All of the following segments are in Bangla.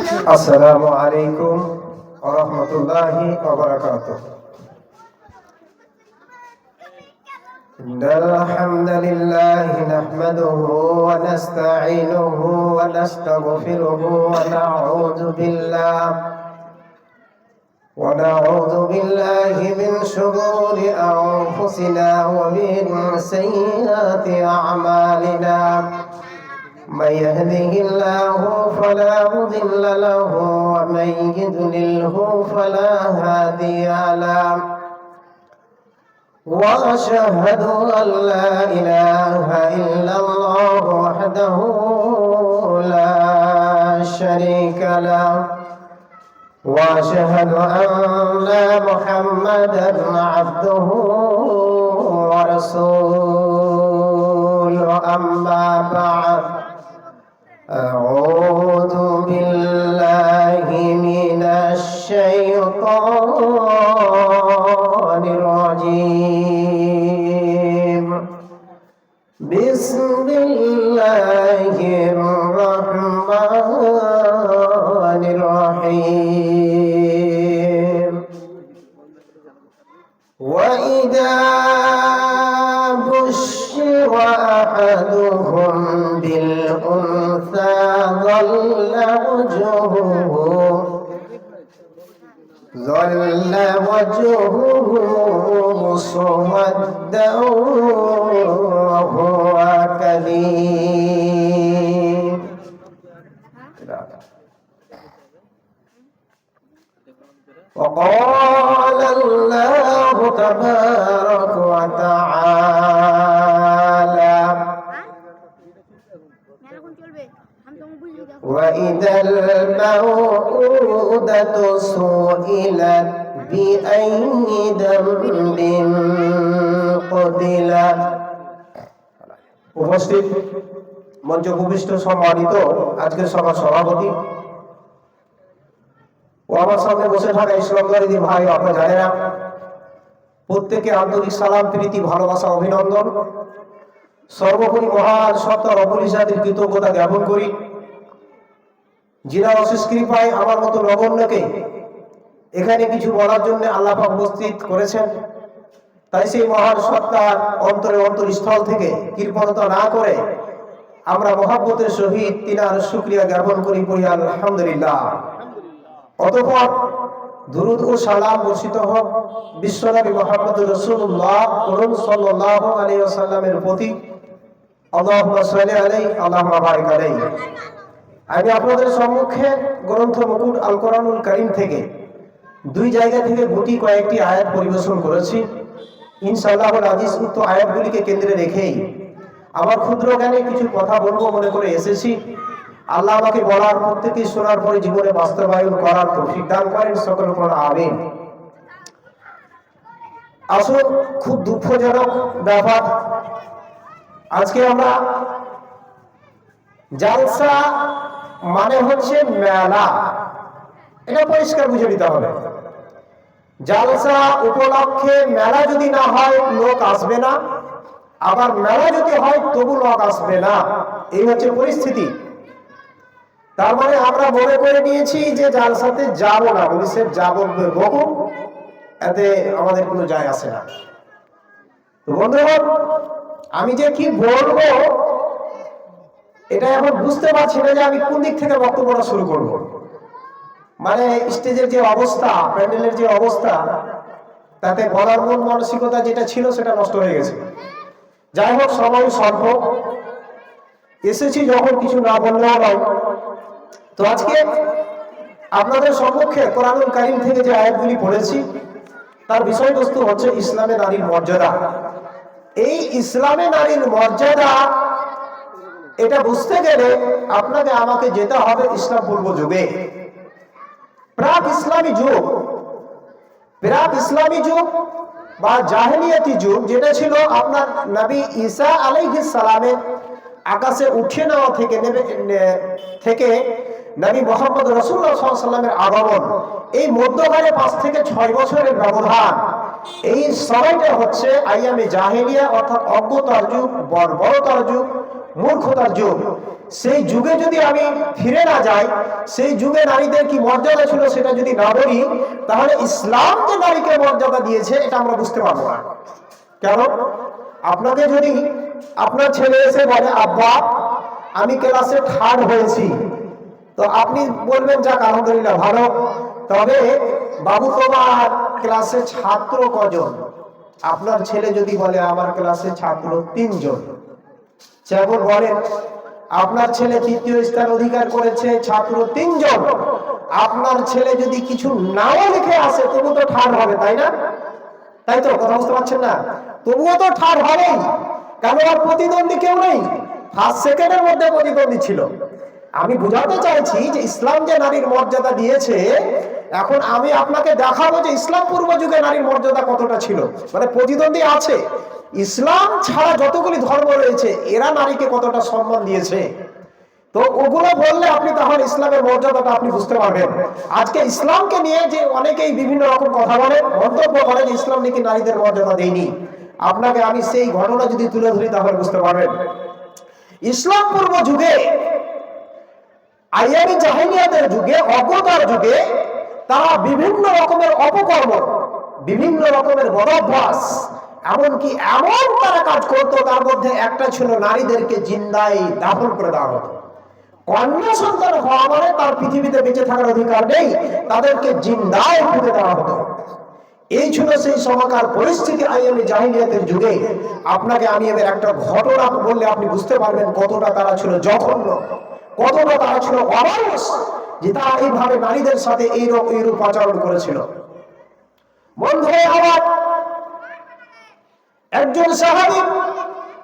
আসসালামু আলাইকুম ওয়া রাহমাতুল্লাহি ওয়া বারাকাতুহু। ইন্নাল হামদালিল্লাহি নাহমাদুহু ওয়া নাস্তাঈনুহু ওয়া নাস্তাগফিরুহু ওয়া না'উযু বিল্লাহি মিন শুরুরি আনফুসিনা ওয়া মিন সাইয়্যাতি আ'মালিনা। من يهده الله فلا مضل له ومن يضلله فلا هادي له وأشهد أن لا إله إلا الله وحده لا شريك له وأشهد أن محمدا عبده ورسوله أما بعد أعوذ بالله من الشيطان الرجيم. بسم الله الرحمن الرحيم. وإذا بشر أحدهم بالأنثى ظل وجهه مسودا وهو كظيم. وقال الله تبارك وتعالى وإذا الموءودة سئلت بأي ذنب قتلت. উপস্থিত মঞ্চ উপবিষ্ট সম্মানিত আজকের সভার সভাপতি ও আমার সামনে বসে থাকা ইসলামী ভাই, আপনারা জানেন না, প্রত্যেকে আন্তরিক সালাম, প্রীতি, ভালোবাসা, অভিনন্দন। সর্বোপরি মহান সত্তা রব্বুল ইজ্জাতের কৃতজ্ঞতা জ্ঞাপন করি, যিনি অশেষ কৃপায় আমার মতো নগণ্যকে এখানে কিছু বলার জন্য আল্লাহ পাক উপস্থিত করেছেন। তাই সেই মহান সত্তার অন্তরস্থল থেকে কৃপণতা না করে আমরা মহব্বতের সহিত তিনার শুকরিয়া জ্ঞাপন করি, পড়ি আলহামদুলিল্লাহ। অতঃপর দুরূদ ও সালাম বর্ষিত হোক বিশ্বনবী মুহাম্মদ রাসূলুল্লাহ সাল্লাল্লাহু আলাইহি ওয়াসাল্লামের প্রতি। আল্লাহুম্মা সাল্লি আলাইহি আল্লাহুম্মা বারিক আলাইহি। আমি আপনাদের সম্মুখে গ্রন্থ মুকুট আল কোরআনুল কারীম থেকে দুই জায়গা থেকে গুটি কয়েকটি আয়াত পরিবেশন করেছি। ইনশাআল্লাহুল আজিজ উক্ত আয়াতগুলিকে কেন্দ্রে রেখেই আমার ক্ষুদ্র জ্ঞানে কিছু কথা বলবো মনে করে এসেছি। আল্লাহ আমাকে বলার, প্রত্যেকেই শোনার পরে জীবনে বাস্তবায়ন করার তৌফিক দান করেন, সকল পড়া আমিন। আসলে খুব দুঃখজনক ব্যাপার, আজকে আমরা জালসা মানে হচ্ছে মেলা, এটা পরিষ্কার বুঝে নিতে হবে। জালসা উপলক্ষে মেলা যদি না হয় লোক আসবে না, আবার মেলা যদি হয় তবু লোক আসবে না, এই হচ্ছে পরিস্থিতি। তার মানে আমরা মনে করে নিয়েছি যে জালসাতে যাব না, বলেছে যাব বহু, এতে আমাদের কোনো যায় আসে না। তো বন্ধুগণ, আমি যে কি বলবো এটা এখন বুঝতে পারছি না যে আমি কোন দিক থেকে বক্তব্যটা শুরু করব। মানে স্টেজের যে অবস্থা, প্যান্ডেলের যে অবস্থা, তাতে বলার মন মানসিকতা যেটা ছিল সেটা নষ্ট হয়ে গেছে। যাই হোক, সময় স্বল্প, এসেছি যখন কিছু না বললেও নয়। তো আজকে আপনাদের সম্মুখে কোরআনুল কারীম থেকে যে আয়াতগুলি পড়েছি তার বিষয়বস্তু হচ্ছে ইসলামে নারীর মর্যাদা। এই ইসলামে নারীর মর্যাদা এটা বুঝতে গেলে আপনাকে আমাকে যেতে হবে ইসলাম পূর্ব যুগে, প্রাক ইসলামী যুগ বা জাহেলিয়াতি যুগ, যেটা ছিল আপনার নবী ঈসা আলাইহিস সালামের আকাশে উঠিয়ে নেওয়া থেকে নবী মুহাম্মদ রাসূলুল্লাহ সাল্লাল্লাহু আলাইহি ওয়াসাল্লামের আগমন, এই মধ্যখানে 5 থেকে 6 বছরের ব্যবধান। এই সময়টা হচ্ছে আইয়ামে জাহেলিয়া, অর্থাৎ অজ্ঞতার যুগ, বর্বরতার যুগ, মূর্খতার যুগ। সেই যুগে যদি আমি ফিরে না যাই, সেই যুগে নারীদের কি মর্যাদা ছিল সেটা যদি না বলি, তাহলে ইসলাম যে নারীকে মর্যাদা দিয়েছে এটা আমরা বুঝতে পারবো না। কেন? আপনাকে যদি আপনার ছেলে এসে বলে, আব্বা আমি ক্লাসে থার্ড হয়েছি, তো আপনি বলবেন যাক আলহামদুলিল্লাহ ভালো, তবে বাবু তোমার ক্লাসে ছাত্র কজন? আপনার ছেলে যদি বলে আমার ক্লাসে ছাত্র 3 জন, যেমন বলেন আপনার ছেলে তৃতীয় স্থান অধিকার করেছে, ছাত্র 3 জন, আপনার ছেলে যদি কিছু নাও লিখে আসে তবু তো থার্ড হবে, তাই না? তাই তো? কথা বুঝতে পারছেন না? তবুও তো থার্ড হবেই, কারণ আর প্রতিদ্বন্দ্বী কেউ নেই, ফার্স্ট সেকেন্ডের মধ্যে প্রতিদ্বন্দ্বী ছিল। আমি বুঝাতে চাইছি যে ইসলাম যে নারীর মর্যাদা দিয়েছে, এখন আমি আপনাকে দেখাবো যে ইসলাম পূর্ব যুগে নারীর মর্যাদা কতটা ছিল। মানে প্রতিদ্বন্দ্বী আছে, ইসলাম ছাড়া যতগুলি ধর্ম রয়েছে এরা নারীকে কতটা সম্মান দিয়েছে, তো ওগুলো বললে আপনি তাহলে ইসলামের মর্যাদাটা আপনি বুঝতে পারবেন। আজকে ইসলামকে নিয়ে যে অনেকেই বিভিন্ন রকম কথা বলে, মন্তব্য করে যে ইসলাম নাকি নারীদের মর্যাদা দেয়নি, আপনাকে আমি সেই ঘটনা যদি তুলে ধরি তাহলে বুঝতে পারবেন। ইসলাম পূর্ব যুগে, আইয়ামি জাহিলিয়াতের যুগে, অজ্ঞতার যুগে তারা বিভিন্ন রকমের অপকর্ম, বিভিন্ন রকমের বদভ্যাস, এমনকি এমন তারা কাজ করত, তার মধ্যে একটা ছিল নারীদেরকে জিন্দায় দাফন করে দেওয়া হতো। কন্যা সন্তান হওয়া মানে তার পৃথিবীতে বেঁচে থাকার অধিকার নেই, তাদেরকে জিন্দায় পুঁতে দেওয়া হতো। এই ছিল সেই সময়কার পরিস্থিতি আইয়ামি জাহিলিয়াতের যুগে। আপনাকে আমি এবার একটা ঘটনা বললে আপনি বুঝতে পারবেন কতটা তারা ছিল জঘন্য, কতটা তারা ছিল অমানুষ, যে তারা এইভাবে নারীদের সাথে এইরূপ আচরণ করেছিল। বন্ধুরা আমার, একজন সাহাবী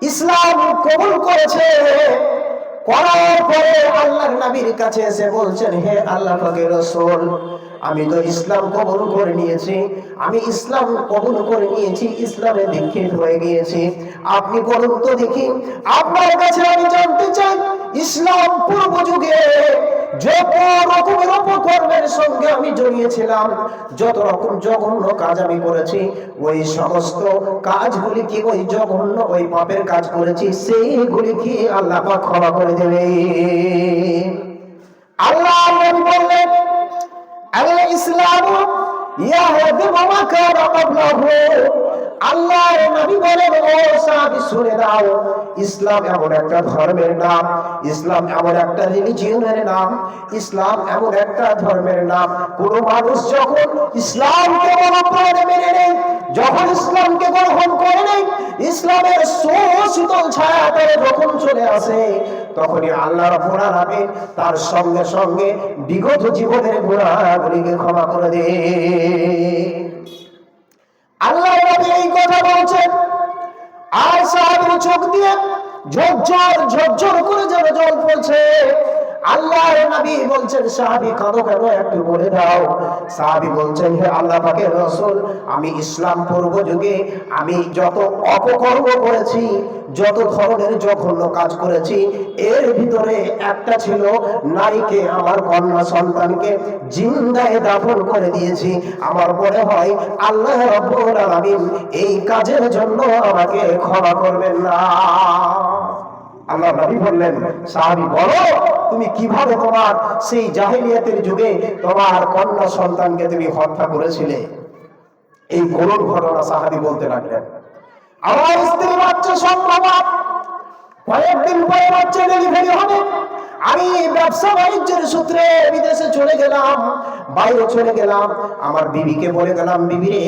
ইসলাম কবুল করেছে, করার পরে আল্লাহর নবীর কাছে এসে বলছেন, হে আল্লাহ পাকের রাসূল, আমি তো ইসলাম কবুল করে নিয়েছি, আমি ইসলাম কবুল করে নিয়েছি, ইসলামে দীক্ষিত হয়ে গিয়েছি, আপনি বলুন তো দেখি, আপনার কাছে আমি জানতে চাই ইসলাম পূর্ব যুগে যত রকমের অপকর্মের সঙ্গে আমি জড়িয়েছিলাম, যত রকম জঘন্য কাজ আমি করেছি, ওই সমস্ত কাজগুলি কি, ওই জঘন্য ওই পাপের কাজ করেছি, সেইগুলি কি আল্লাহ পাক ক্ষমা করে দেবে? আল্লাহ বললেন, আল ইসলামু ইয়াহদিমু মা কানা ক্বাবলাহু। আল্লাহর নবী বলেন, ও সাহাবী শুনে দাও, ইসলাম এমন একটা ধর্মের নাম, ইসলাম এমন একটা রিলিজিয়নের নাম, ইসলাম এমন একটা ধর্মের নাম, কোন মানুষ যখন ইসলামকে মনোপ্রাণে মেনে নেয়, যখন ইসলামকে গ্রহণ করে নেয়, ইসলামের সুশীতল ছায়া তারে যখন চলে আসে, তখনই আল্লাহ রাব্বুল আলামিন তার সঙ্গে সঙ্গে বিগত জীবনের গুনাহগুলিকে ক্ষমা করে দেয়। আল্লাহ নবী এই কথা বলছেন, আর সাহাবীর চোখ দিয়ে ঝরঝর ঝরঝর করে যেন জল পড়ছে। আল্লাহর নবী বলছেন, সাহাবী কাঁদো কেন, একটু বলে দাও। সাহাবী বলছেন, হে আল্লাহ পাকের রাসূল, আমি ইসলাম পূর্ব যুগে আমি যত অপকর্ম করেছি, যত ধরনের জঘন্য কাজ করেছি, এর ভিতরে একটা ছিল নারীকে, আমার কন্যা সন্তানকে জিন্দায় দাফন করে দিয়েছি। আমার মনে হয় আল্লাহ রাব্বুল আলামিন এই কাজের জন্য আমাকে ক্ষমা করবেন না। আল্লাহ নবী বললেন, সাহাবী বলো তুমি কিভাবে তোমার সেই জাহেলিয়াতের যুগে তোমার কন্যা সন্তানকে তুমি হত্যা করেছিলে। এই করুণ ঘটনা সাহাবী বলতে লাগলেন। আমার স্ত্রী বাচ্চা সম্ভব, কয়েকদিন পরে বাচ্চা ডেলিভারি হবে, আমি ব্যবসা বাণিজ্যের সূত্রে বিদেশে চলে গেলাম, বাইরে চলে গেলাম, আমার বিবিকে বলে গেলাম, বিবি রে,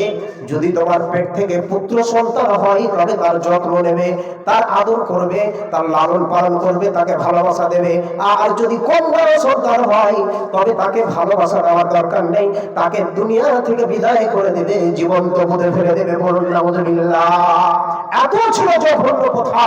যদি তোমার পেট থেকে পুত্র সন্তান হয় তবে তার যত্ন নেবে, তার আদর করবে, তার লালন পালন করবে, তাকে ভালোবাসা দেবে, আর যদি কন্যা সন্তান হয় তবে তাকে ভালোবাসা দেওয়ার দরকার নেই, তাকে দুনিয়া থেকে বিদায় করে দেবে, জীবন্ত পুঁতে ফেলে দেবে। বলুন নাউযুবিল্লাহ। এত ছিল জঘন্য কথা।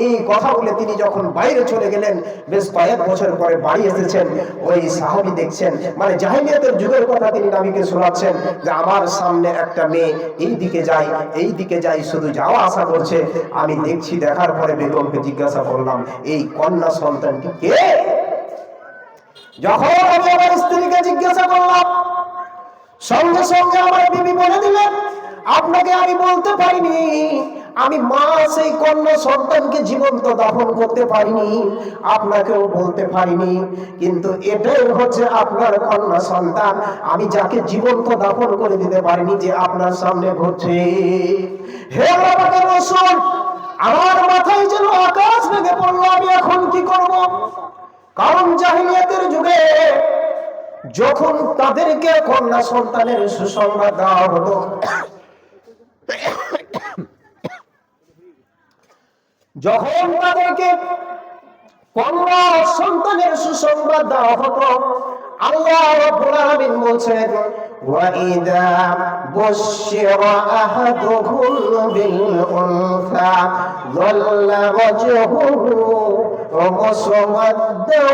এই কথা বলে তিনি যখন বাইরে চলে গেলেন, বেশ কয়েক বছর পরে বাড়ি এসেছেন, ওই সাহাবী দেখছেন, মানে জাহিলিয়াতের যুগের কথা তিনি নবীকে শোনাচ্ছেন, যে আমার সামনে একটা মেয়ে এই দিকে যায়, শুধু যাওয়া আসা করছে, আমি দেখছি। দেখার পরে বেগমকে জিজ্ঞাসা করলাম, এই কন্যা সন্তানটি কে? যখন আমি আমার স্ত্রীকে জিজ্ঞাসা করলাম, সঙ্গে সঙ্গে আমার বিবি বলে দিলেন, আপনাকে আমি বলতে পারিনি, আমি মা সেই কন্যা সন্তানকে জীবন্ত দাফন করতে পারিনি, আপনাকেও বলতে পারিনি, কিন্তু এটাই হচ্ছে আপনার কন্যা সন্তান, আমি যাকে জীবন্ত দাফন করে দিতে পারিনি, যে আপনার সামনে ঘটছে। হে আল্লাহর রাসূল, আমার মাথায় যেন আকাশ ভেঙে পড়লো, আমি এখন কি করব? কারণ জাহিলিয়াতের যুগে যখন তাদেরকে কন্যা সন্তানের সুসংবাদ দেওয়া হতো, যখন তাদেরকে কন্যা সন্তানের সুসংবাদ দেওয়া হতো, আল্লাহ রাব্বুল আলামিন বলছেন, وَإِذَا بُشِّرَ أَحَدُهُم بِالْأُنثَى ظَلَّ وَجْهُهُ مُسْوَدًّا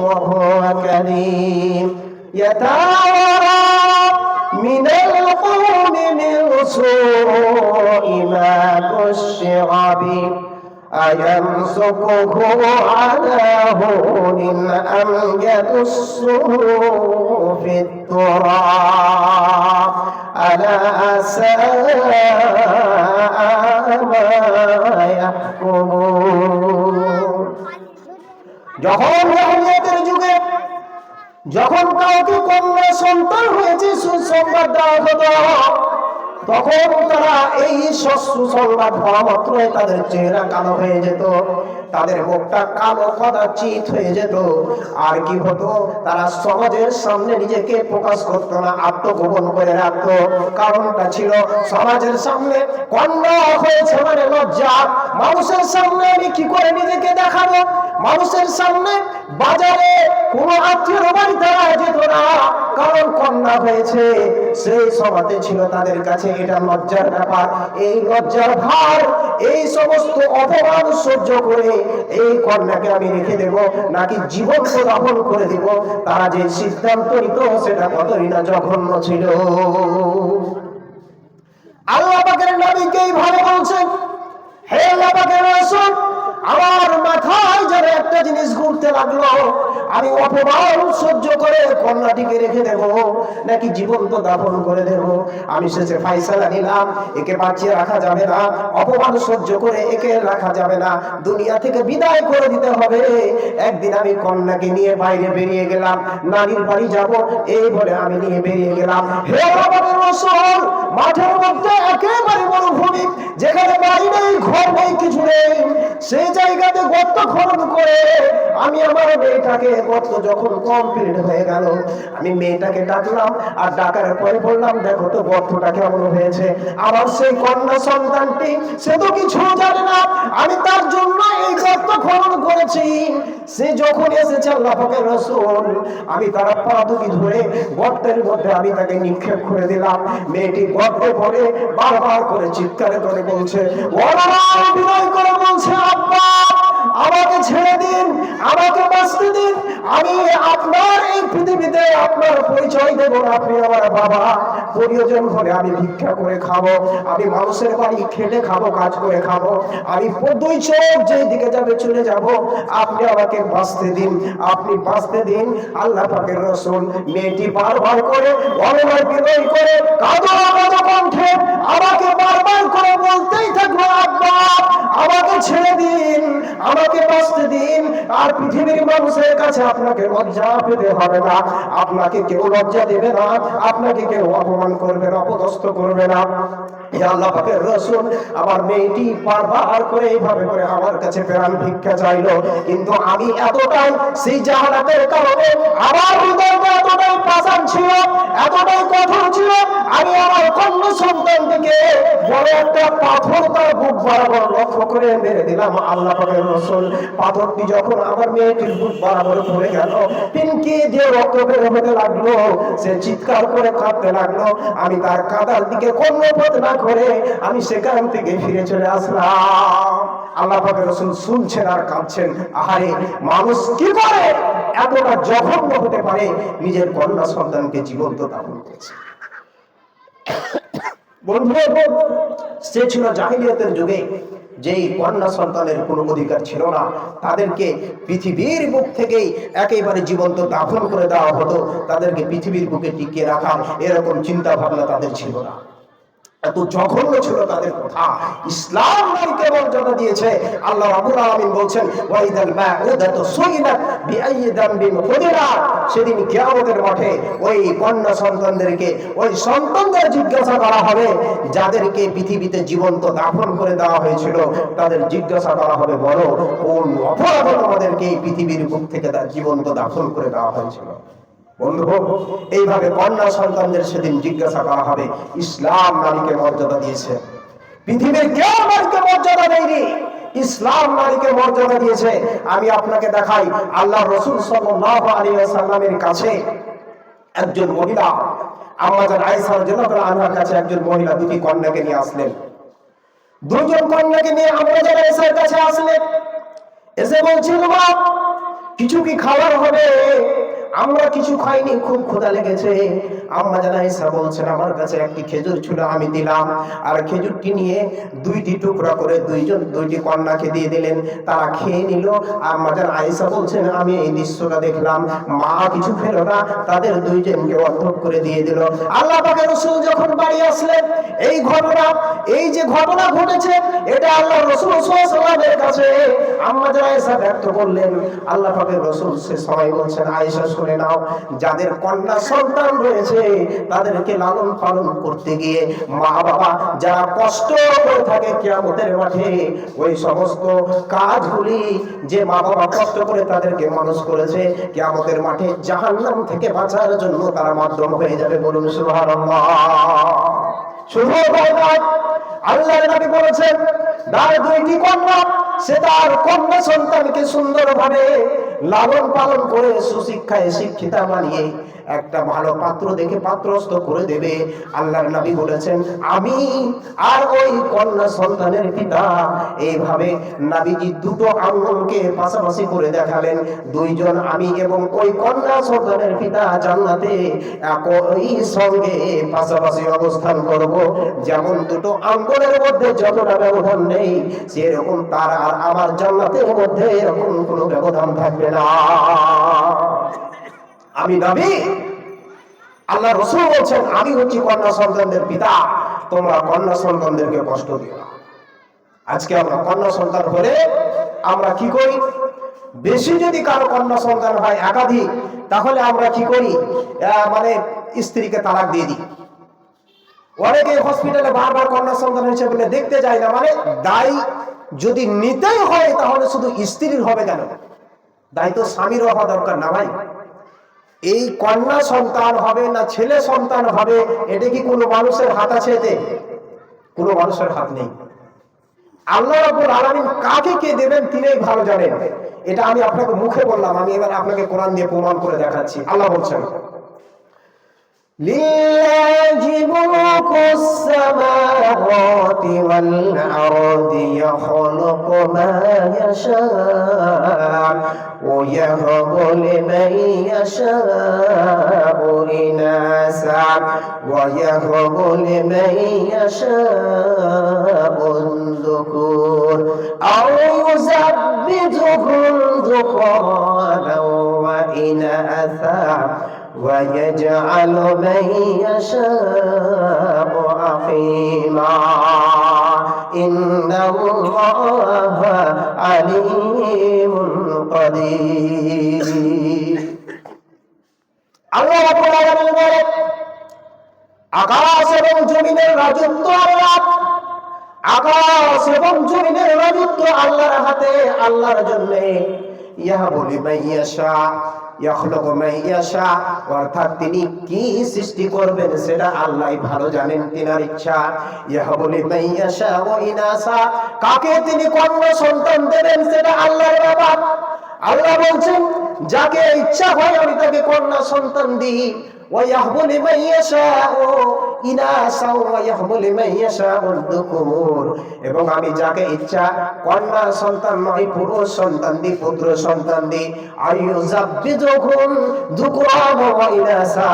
وَهُوَ كَظِيمٌ يَتَوَارَى مِنَ الْقَوْمِ مِنْ سُوءِ مَا بُشِّرَ بِهِ أيمسكه على هون أم يدسه في التراب ألا ساء ما يحكمون। যখন জাহিলিয়াতের যুগে যখন কাউকে কন্যা সন্তান হয়েছে সুসংবাদ দেওয়া হতো, তখন তারা এই সুসংবাদ হওয়া মাত্রই তাদের চেহারা কালো হয়ে যেত, তাদের মুখটা কালো কদাচিৎ হয়ে যেত। আর কি হতো, তারা সমাজের সামনে নিজেকে প্রকাশ করতো না, আত্মগোপন করে রাখতো। কারণটা ছিল সমাজের সামনে কন্যা হয়েছে মানে লজ্জা। মানুষের সামনে আমি কি করে নিজেকে দেখাবো? মানুষের সামনে বাজারে কোনো আত্মীয়র বাড়িতে যেত না, কারণ কন্যা হয়েছে। সেই সমাজে ছিল তাদের কাছে এটা লজ্জার ব্যাপার। এই লজ্জার ভার, এই সমস্ত অপমান সহ্য করে এই কন্যাকে আমি রেখে দেব নাকি জীবন্ত দাফন করে দিব, তারা যে সিদ্ধান্ত নিত সেটা কতই না জঘন্য ছিল। আল্লাহ পাকের নবীকে এইভাবে বলছেন, হে আল্লাহ পাকের রাসূল, আমার মাথায় যেন একটা জিনিস ঘুরতে লাগলো, আমি অপমান সহ্য করে কন্যাটিকে রেখে দেব নাকি জীবন্ত দাফন করে দেব। আমি শেষে ফায়সালা নিলাম, একে বাঁচিয়ে রাখা যাবে না, অপমান সহ্য করে একে রাখা যাবে না, দুনিয়া থেকে বিদায় করে দিতে হবে। একদিন আমি কন্যাকে নিয়ে বাইরে বেরিয়ে গেলাম, নানির বাড়ি যাব এই বলে আমি নিয়ে বেরিয়ে গেলাম। হে আল্লাহর রাসূল, মাঠের মধ্যে একেবারে মরুভূমি, যেখানে বাড়ি নেই, ঘর নেই, কিছু নেই, সেই জায়গাতে গর্ত খনন করে আমি আমার মেয়েটাকে, গর্ত যখন কমপ্লিট হয়ে গেল, আমি মেয়েটাকে ডাকলাম, আর ডাকার পরে বললাম, দেখো তো গর্তটা কেমন হয়েছে। আমার সেই কন্যা সন্তানটি, সে তো কিছু জানে না, আমি তার জন্য এই গর্ত খনন করেছি। সে যখন এসেছে আল্লাহ পাকের রাসূল, আমি তার পা দুটি ধরে গর্তের মধ্যে আমি তাকে নিক্ষেপ করে দিলাম। মেয়েটি গর্তে পড়ে বারবার করে চিৎকার করে বলছে, বিনয় করে বলছে, আব্বা আমাকে ছেড়ে দিন, আমাকে বাঁচতে দিন, আমি আপনার এই পৃথিবীতে আপনার পরিচয় দেব না, আপনি আমার বাবা, প্রয়োজন হলে আমি ভিক্ষা করে খাবো, আমি মানুষের বাড়ি খেটে খাবো, কাজ করে খাবো, আমি দুই চোখ যেই দিকে যাবে চলে যাব, আপনি আমাকে বাঁচতে দিন, আপনি বাঁচতে দিন। আল্লাহ পাকের রাসূল মেয়েটি বারবার করে বিনয় করে কাঁদো কাঁদো কণ্ঠে আমাকে বারবার করে বলতেই থাকলো, আব্বা আমাকে ছেড়ে দিন, আমাকে বাঁচতে দিন। আর পৃথিবীর মানুষের কাছে আপনাকে লজ্জা পেতে হবে না, আপনাকে কেউ লজ্জা দেবে না, আপনাকে কেউ অপমান করবে না, অপদস্থ করবে না। আল্লাহ পাকের রাসূল আমার মেয়েটি বারবার করে এইভাবে করে আমার কাছে প্রাণ ভিক্ষা চাইলো, কিন্তু আমি এতটাই সেই জাহালাতের কারণে আমার হৃদয়টা এতটাই পাষাণ ছিল, এতটাই কঠোর ছিল, আমি আমার কন্যা সন্তানটিকে বড় একটা পাথর তার বুক বরাবর লক্ষ্য করে মেরে দিলাম। আল্লাহ পাকের রাসূল পাথরটি যখন আমার মেয়েটির বুক বরাবর পড়ে গেল, পিনকি দিয়ে রক্ত বের হতে লাগলো, সে চিৎকার করে কাঁদতে লাগলো। আমি তার কাঁদার দিকে কর্ণপাত না করে আমি সেখান থেকে ফিরে চলে আসলাম। আল্লাহ পাকের রাসূল শুনছেন আর কাঁদছেন। আহারে, মানুষ কি করে এতটা জঘন্য হতে পারে, নিজের কন্যা সন্তানকে জীবন্ত দাফন করেছে। বন্ধুরা, সে ছিল জাহিলিয়াতের যুগে, যেই কন্যা সন্তানের কোনো অধিকার ছিল না, তাদেরকে পৃথিবীর বুক থেকেই একেবারে জীবন্ত দাফন করে দেওয়া হতো, তাদেরকে পৃথিবীর বুকে টিকিয়ে রাখার এরকম চিন্তা ভাবনা তাদের ছিল না। এত জঘন্য ছিল তাদের কথা। ইসলাম নারীকে মর্যাদা দিয়েছে। আল্লাহ রাব্বুল আলামিন বলছেন ওয়াইদাল মাউদাতু সুইলাত বিআইয়ি যামবিন কুতিলাত, সেদিন কিয়ামতের মাঠে ওই কন্যা সন্তানদেরকে, ওই সন্তানদের জিজ্ঞাসা করা হবে যাদেরকে পৃথিবীতে জীবন্ত দাফন করে দেওয়া হয়েছিল, তাদের জিজ্ঞাসা করা হবে বলো কোন অপরাধে তোমাদেরকে এই পৃথিবীর বুক থেকে জীবন্ত দাফন করে দেওয়া হয়েছিল। বন্ধু, এইভাবে কন্যা সন্তানদের সেদিন জিজ্ঞাসা করা হবে। ইসলাম নারীকে মর্যাদা দিয়েছে, পৃথিবীর কেউ নারীকে মর্যাদা দেয়নি, ইসলাম নারীকে মর্যাদা দিয়েছে। আমি আপনাকে দেখাই, আল্লাহ রাসূল সাল্লাল্লাহু আলাইহি ওয়াসাল্লামের কাছে একজন মহিলা, আম্মা জান আয়েশা রাদিয়াল্লাহু আনহার কাছে একজন মহিলা দুটি কন্যাকে নিয়ে আসলেন। দুজন কন্যাকে নিয়ে আম্মা জান আয়েশার কাছে আসলেন, এসে বলছেন মা কিছু কি খাবার হবে? আমরা কিছু খাইনি, খুব ক্ষুধা লেগেছে। আম্মা জান আয়েশা বলছেন আমার কাছে একটি খেজুর ছিল, আমি দিলাম, আর খেজুরটি নিয়ে দুইটি টুকরা করে দুইটি কন্যাকে দিয়ে দিলেন, তারা খেয়ে নিল। আম্মা জান আয়েশা বলছেন আমি এই দৃশ্যটা দেখলাম, মা কিছু খেলো না, তাদের দুইজনকে অর্ধেক করে দিয়ে দিল। আল্লাহ পাকের রাসূল যখন বাড়ি আসলেন, এই যে ঘটনা ঘটেছে এটা আল্লাহ রাসূল সাল্লাল্লাহু আলাইহি ওয়াসাল্লামের কাছে আম্মা জান আয়েশা ব্যক্ত করলেন। আল্লাহ পাকের রাসূল সে সময় বলছেন আয়েশা শুনে নাও, যাদের কন্যা সন্তান রয়েছে তাদেরকে লালন পালন করতে গিয়ে মা বাবা যারা কষ্ট করে থাকে কিয়ামতের মাঠে, ওই সমস্ত কাজগুলি যে মা বাবা কষ্ট করে তাদেরকে মানুষ করেছে, কিয়ামতের মাঠে জাহান্নাম থেকে বাঁচার জন্য তারা মাধ্যম হয়ে যাবে। বলুন সুবহানাল্লাহ। শুধু তাই নয়, আল্লাহর নবী বলেছেন যার দুইটি কন্যা, সে তার কন্যা সন্তানকে সুন্দরভাবে লালন পালন করে সুশিক্ষায় শিক্ষিতা বানিয়ে একটা ভালো পাত্র দেখে পাত্রস্থ করে দেবে। আল্লাহর নবী বলেছেন আমি আর ওই কন্যা সন্তানের পিতা, এইভাবে নবীজি দুটো আঙ্গুলকে পাশাপাশি করে দেখালেন। দুইজন আমি এবং ওই কন্যা সন্তানের পিতা জান্নাতে একই সঙ্গে পাশাপাশি অবস্থান করব। যেমন দুটো আঙ্গুলের মধ্যে যতটা ব্যবধান নেই, সেরকম তার আর আমার জান্নাতের মধ্যে এরকম কোনো ব্যবধান থাকবে না। আমি নবী, আল্লাহ রাসূল বলছেন আমি হচ্ছি কন্যা সন্তানদের পিতা, তোমরা কন্যা সন্তানদেরকে কষ্ট দিও না। আজকে আমরা কন্যা সন্তান হলে আমরা কি করি? বেশি যদি কারো কন্যা সন্তান হয় একাধিক, তাহলে আমরা কি করি? মানে স্ত্রীকে তালাক দিয়ে দিই। অনেকে হসপিটালে বারবার কন্যা সন্তান হয়েছে বলে দেখতে যায় না। মানে দায় যদি নিতেই হয় তাহলে শুধু স্ত্রীর হবে কেন? দায় তো স্বামীরও হওয়া দরকার না ভাই। এই কন্যা সন্তান হবে না ছেলে সন্তান হবে, এটা কি কোনো মানুষের হাত আছে? এতে কোনো মানুষের হাত নেই। আল্লাহ রাব্বুল আলামিন কাকে কে দেবেন তিনিই ভালো জানেন। এটা আমি আপনাকে মুখে বললাম, আমি এবার আপনাকে কোরআন দিয়ে প্রমাণ করে দেখাচ্ছি। আল্লাহ বলছেন লিল্লাহি মুলকুস সামাওয়াতি ওয়াল আরদি ইয়াখলুকু মা ইয়াশা ওয়া ইয়াহবু লিমান ইয়াশাউ ইনাসা ওয়া ইয়াহবু লিমান ইয়াশাউ যুকুর আও ইউযাব্বিহুম যুকরানা ওয়া ইনাসা وَيَجْعَلُ مَن يَشَاءُ عَقِيمًا إِنَّ اللَّهَ عَلِيمٌ قَدِيرٌ। আল্লাহ রাব্বুল আলামিন বলেন আকাশ এবং জমিনের রাজত্ব আল্লাহ, আকাশ এবং জমিনের রাজত্ব আল্লাহর হাতে, আল্লাহর জন্য। ইয়াহবু লিমান ইয়াশা ইয়াখলুকু মান ইয়াশা, অর্থাৎ তিনি কি সৃষ্টি করবেন সেটা আল্লাহই ভালো জানেন, তিনার ইচ্ছা। ইয়াহবু লিমান ইয়াশা ওয়া ইনাসা, কাকে তিনি কন্যা সন্তান দেবেন সেটা আল্লাহর ব্যাপার। আল্লাহ বলছেন যাকে ইচ্ছা হয় আমি তাকে কন্যা সন্তান দিই। ওয়া ইয়াহবু লিমান ইয়াশা ইনাসা ওয়া ইয়াহবু লিমান ইয়াশা যুকুর, এবং আমি যাকে ইচ্ছা কন্যা সন্তান নয় পুরুষ সন্তান দিই, পুত্র সন্তান দিই। আইয়ুযাব্বিজুহুম যুকরানা ওয়া ইনাসা,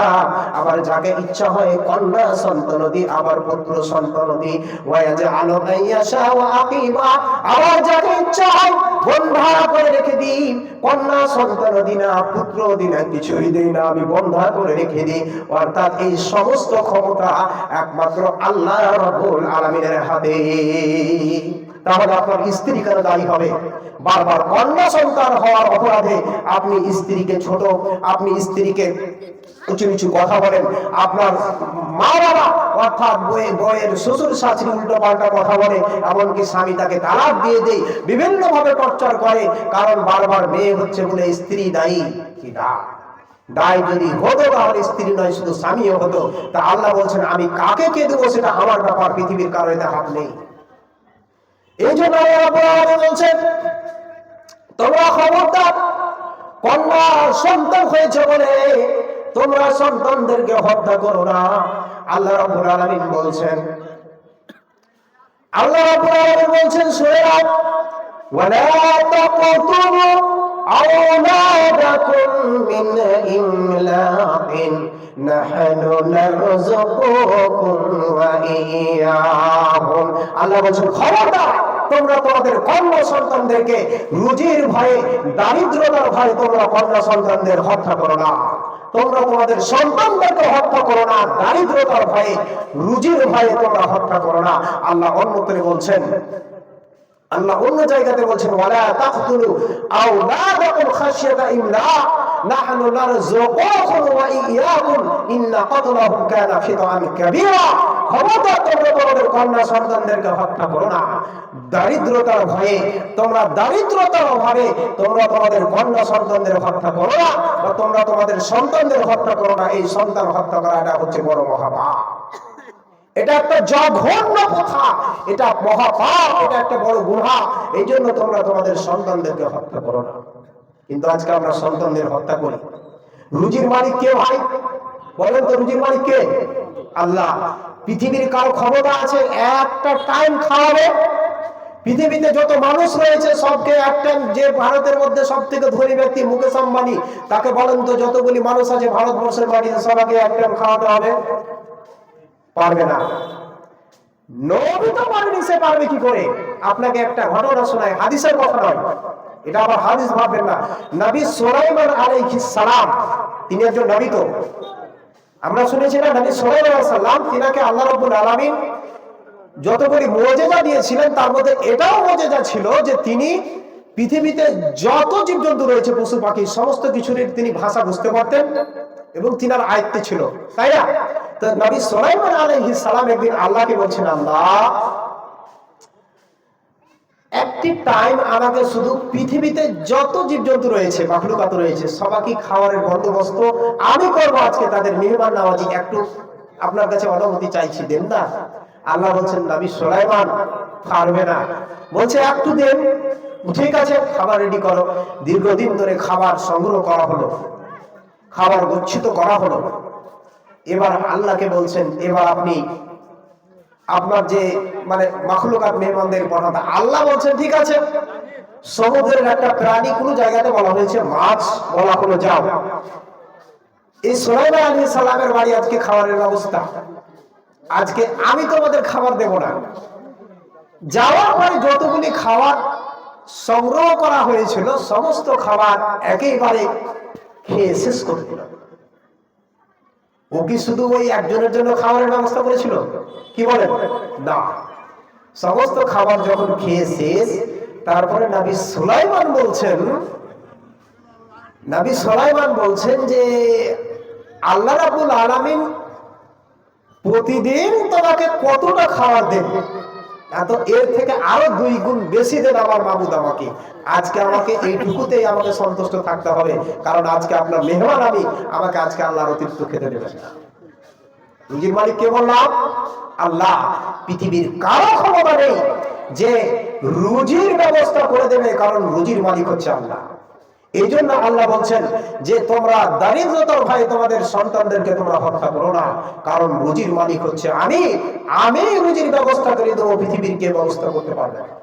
আবার যাকে ইচ্ছা হয় কন্যা সন্তান দিই, আবার পুত্র সন্তান দিই। ওয়া ইয়াজআলু মান ইয়াশা ওয়া আকিবা, আবার যাকে ইচ্ছা হয় বন্ধা করে রেখে দিই, কন্যা সন্তান দিনা, পুত্র দিনা, কিছুই দেই না, আমি বন্ধা করে রেখে দিই। অর্থাৎ এই সমস্ত ক্ষমতা একমাত্র আল্লাহ রাব্বুল আলামিনের হাতে। তাহলে আপনার স্ত্রী কেন দায়ী হবে? বারবার কন্যা সন্তান হওয়ার অপরাধে আপনি স্ত্রীকে ছোট, আপনি স্ত্রীকে উঁচু নিচু কথা বলেন, আপনার মা বাবা অর্থাৎ বইয়ের শ্বশুর শাশুড়ি উল্টো পাল্টা কথা বলে, এমনকি স্বামী তাকে তালাক দিয়ে দেয়, বিভিন্ন ভাবে টর্চার করে, কারণ বারবার মেয়ে হচ্ছে বলে স্ত্রী দায়ী। কি দায় যদি হতো তাহলে স্ত্রী নয় শুধু স্বামীও হতো। তা আল্লাহ বলছেন আমি কাকে কে দেবো সেটা আমার ব্যাপার, পৃথিবীর কারণে হাত নেই। এই জন্য আল্লাহ বলছেন তোমরা খবরদার, কন্যা সন্তান হয়েছে বলে তোমরা সন্তানদেরকে হত্যা করো না। আল্লাহ রাব্বুল আলামিন বলছেন, সূরা ওয়ালা তাকতুলু আওলাদাকুম মিন ইমলাকিন নাহনু নারযুকুকুম ওয়া ইয়্যাহুম। আল্লাহ বলছেন খবরদার, তোমরা তোমাদের কন্যা সন্তানদেরকে রুজির ভয়ে, দারিদ্রতার ভয়ে তোমরা কন্যা সন্তানদের হত্যা করো না। তোমরা তোমাদের সন্তানদেরকে হত্যা করো না, দারিদ্রতার ভয়ে, রুজির ভয়ে তোমরা হত্যা করো না। আল্লাহ অন্যত্র বলছেন, আল্লাহ অন্য জায়গাতে বলছেন ওয়ালা তাকতুলু আওলাদাকুম খাশিয়াতা ইমলাক নাহনু নারযুকুকুম ওয়া ইয়্যাকুম ইন্না কাতলাহুম কানা খিতাআন কাবীরা। খবরদার, তোমরা তোমাদের কন্যা সন্তানদেরকে হত্যা করো না দারিদ্রতার ভয়ে, তোমরা দারিদ্রতার অভাবে তোমরা তোমাদের কন্যা সন্তানদের হত্যা করো না, বা তোমরা তোমাদের সন্তানদের হত্যা করো না। এই সন্তান হত্যা করাটা হচ্ছে বড় মহাপাপ, এটা একটা জঘন্য কথা, এটা মহাপাপ, এটা একটা বড় গুনাহ। এই জন্য তোমরা তোমাদের সন্তানদেরকে হত্যা করো না। কিন্তু আজকে আমরা সন্তানদের হত্যা করি। রুজির মালিক কে ভাই? বলেন তো, রুজির মালিক কে? আল্লাহ। পৃথিবীর কারো ক্ষমতা আছে একটা টাইম খাওয়াবে? পৃথিবীতে যত মানুষ রয়েছে সবকে এক টাইম, যে ভারতের মধ্যে সব থেকে ধনী ব্যক্তি মুকেশ আম্বানি, তাকে বলেন তো যতগুলি মানুষ আছে ভারতবর্ষের মাটিতে সবাইকে এক টাইম খাওয়াতে হবে? পারবে না। নবী তো পারেনি, সে পারবে কি করে? আপনাকে একটা ঘটনা শোনায়, হাদিসের কথা নয়, এটা আবার হাদিস ভাববেন না। নবী সুলাইমান আলাইহিস সালাম, তিনি একজন নবী। তো আমরা শুনেছি না, নবী সুলাইমান আলাইহিস সালাম, তিনাকে আল্লাহ রাব্বুল আলামিন যতগুলি মুজিজা দিয়েছিলেন তার মধ্যে এটাও মুজিজা ছিল যে তিনি পৃথিবীতে যত জীবজন্তু রয়েছে, পশু পাখি, সমস্ত কিছুর তিনি ভাষা বুঝতে পারতেন এবং তিনার আয়ত্তে ছিল, তাই না? তো নবী সুলাইমান আলাইহিস সালাম একদিন আল্লাহকে বলছেন, আল্লাহ একটি টাইম আমাকে শুধু পৃথিবীতে যত জীবজন্তু রয়েছে, মাখলুকাত রয়েছে, সবাইকে খাওয়ারের বন্দোবস্ত আমি করবো, আজকে তাদের মেহমান নওয়াজি একটু আপনার কাছে অনুমতি চাইছি, দেন না? আল্লাহ বলছেন নবী সুলাইমান পারবে না। বলছে একটু দেন, ঠিক আছে, খাবার রেডি করো। দীর্ঘদিন ধরে খাবার সংগ্রহ করা হলো, খাবার গচ্ছিত করা হলো। এবার আল্লাহকে বলছেন, এবার আপনি আপনার যে মানে মাখলুকাত মেহমানদের পাঠাতে। আল্লাহ বলছেন ঠিক আছে, সমুদ্রের একটা প্রাণী, কোন জায়গাতে বলা হয়েছে মাছ, বলা হলো যাও, এই সুলাইমান আলাইহিস সালামের বাড়ি আজকে খাবারের ব্যবস্থা, আজকে আমি তোমাদের খাবার দেব না। যাওয়ার পরে যতগুলি খাবার সংগ্রহ করা হয়েছিল সমস্ত খাবার একেবারে খেয়ে শেষ করে দিল। ও কি শুধু ওই একজনের জন্য খাবারের ব্যবস্থা করেছিল? কি বলেন? না, সমস্ত খাবার যখন খেয়ে শেষ, তারপরে নবী সুলাইমান বলছেন যে আল্লাহ রাব্বুল আলামিন প্রতিদিন তোমাকে কতটা খাবার দেন, এত এর থেকে আরো 2 গুণ বেশি দেন আমার মাবুদ আমাকে। আজকে আমাকে এইটুকুতেই আমাকে সন্তুষ্ট থাকতে হবে, কারণ আজকে আপনার মেহমান আমি, আমাকে আজকে আল্লাহর অতিরিক্ত খেতে দেবেন না। রুজির মালিক কে বললাম? আল্লাহ। পৃথিবীর কারো ক্ষমতা নেই যে রুজির ব্যবস্থা করে দেবে, কারণ রুজির মালিক হচ্ছে আল্লাহ। এই জন্য আল্লাহ বলছেন যে তোমরা দারিদ্রতার ভয়ে তোমাদের সন্তানদেরকে তোমরা হত্যা করো না, কারণ রুজির মালিক হচ্ছে আমি রুজির ব্যবস্থা করে দেবো, পৃথিবীর কে ব্যবস্থা করতে পারবে না।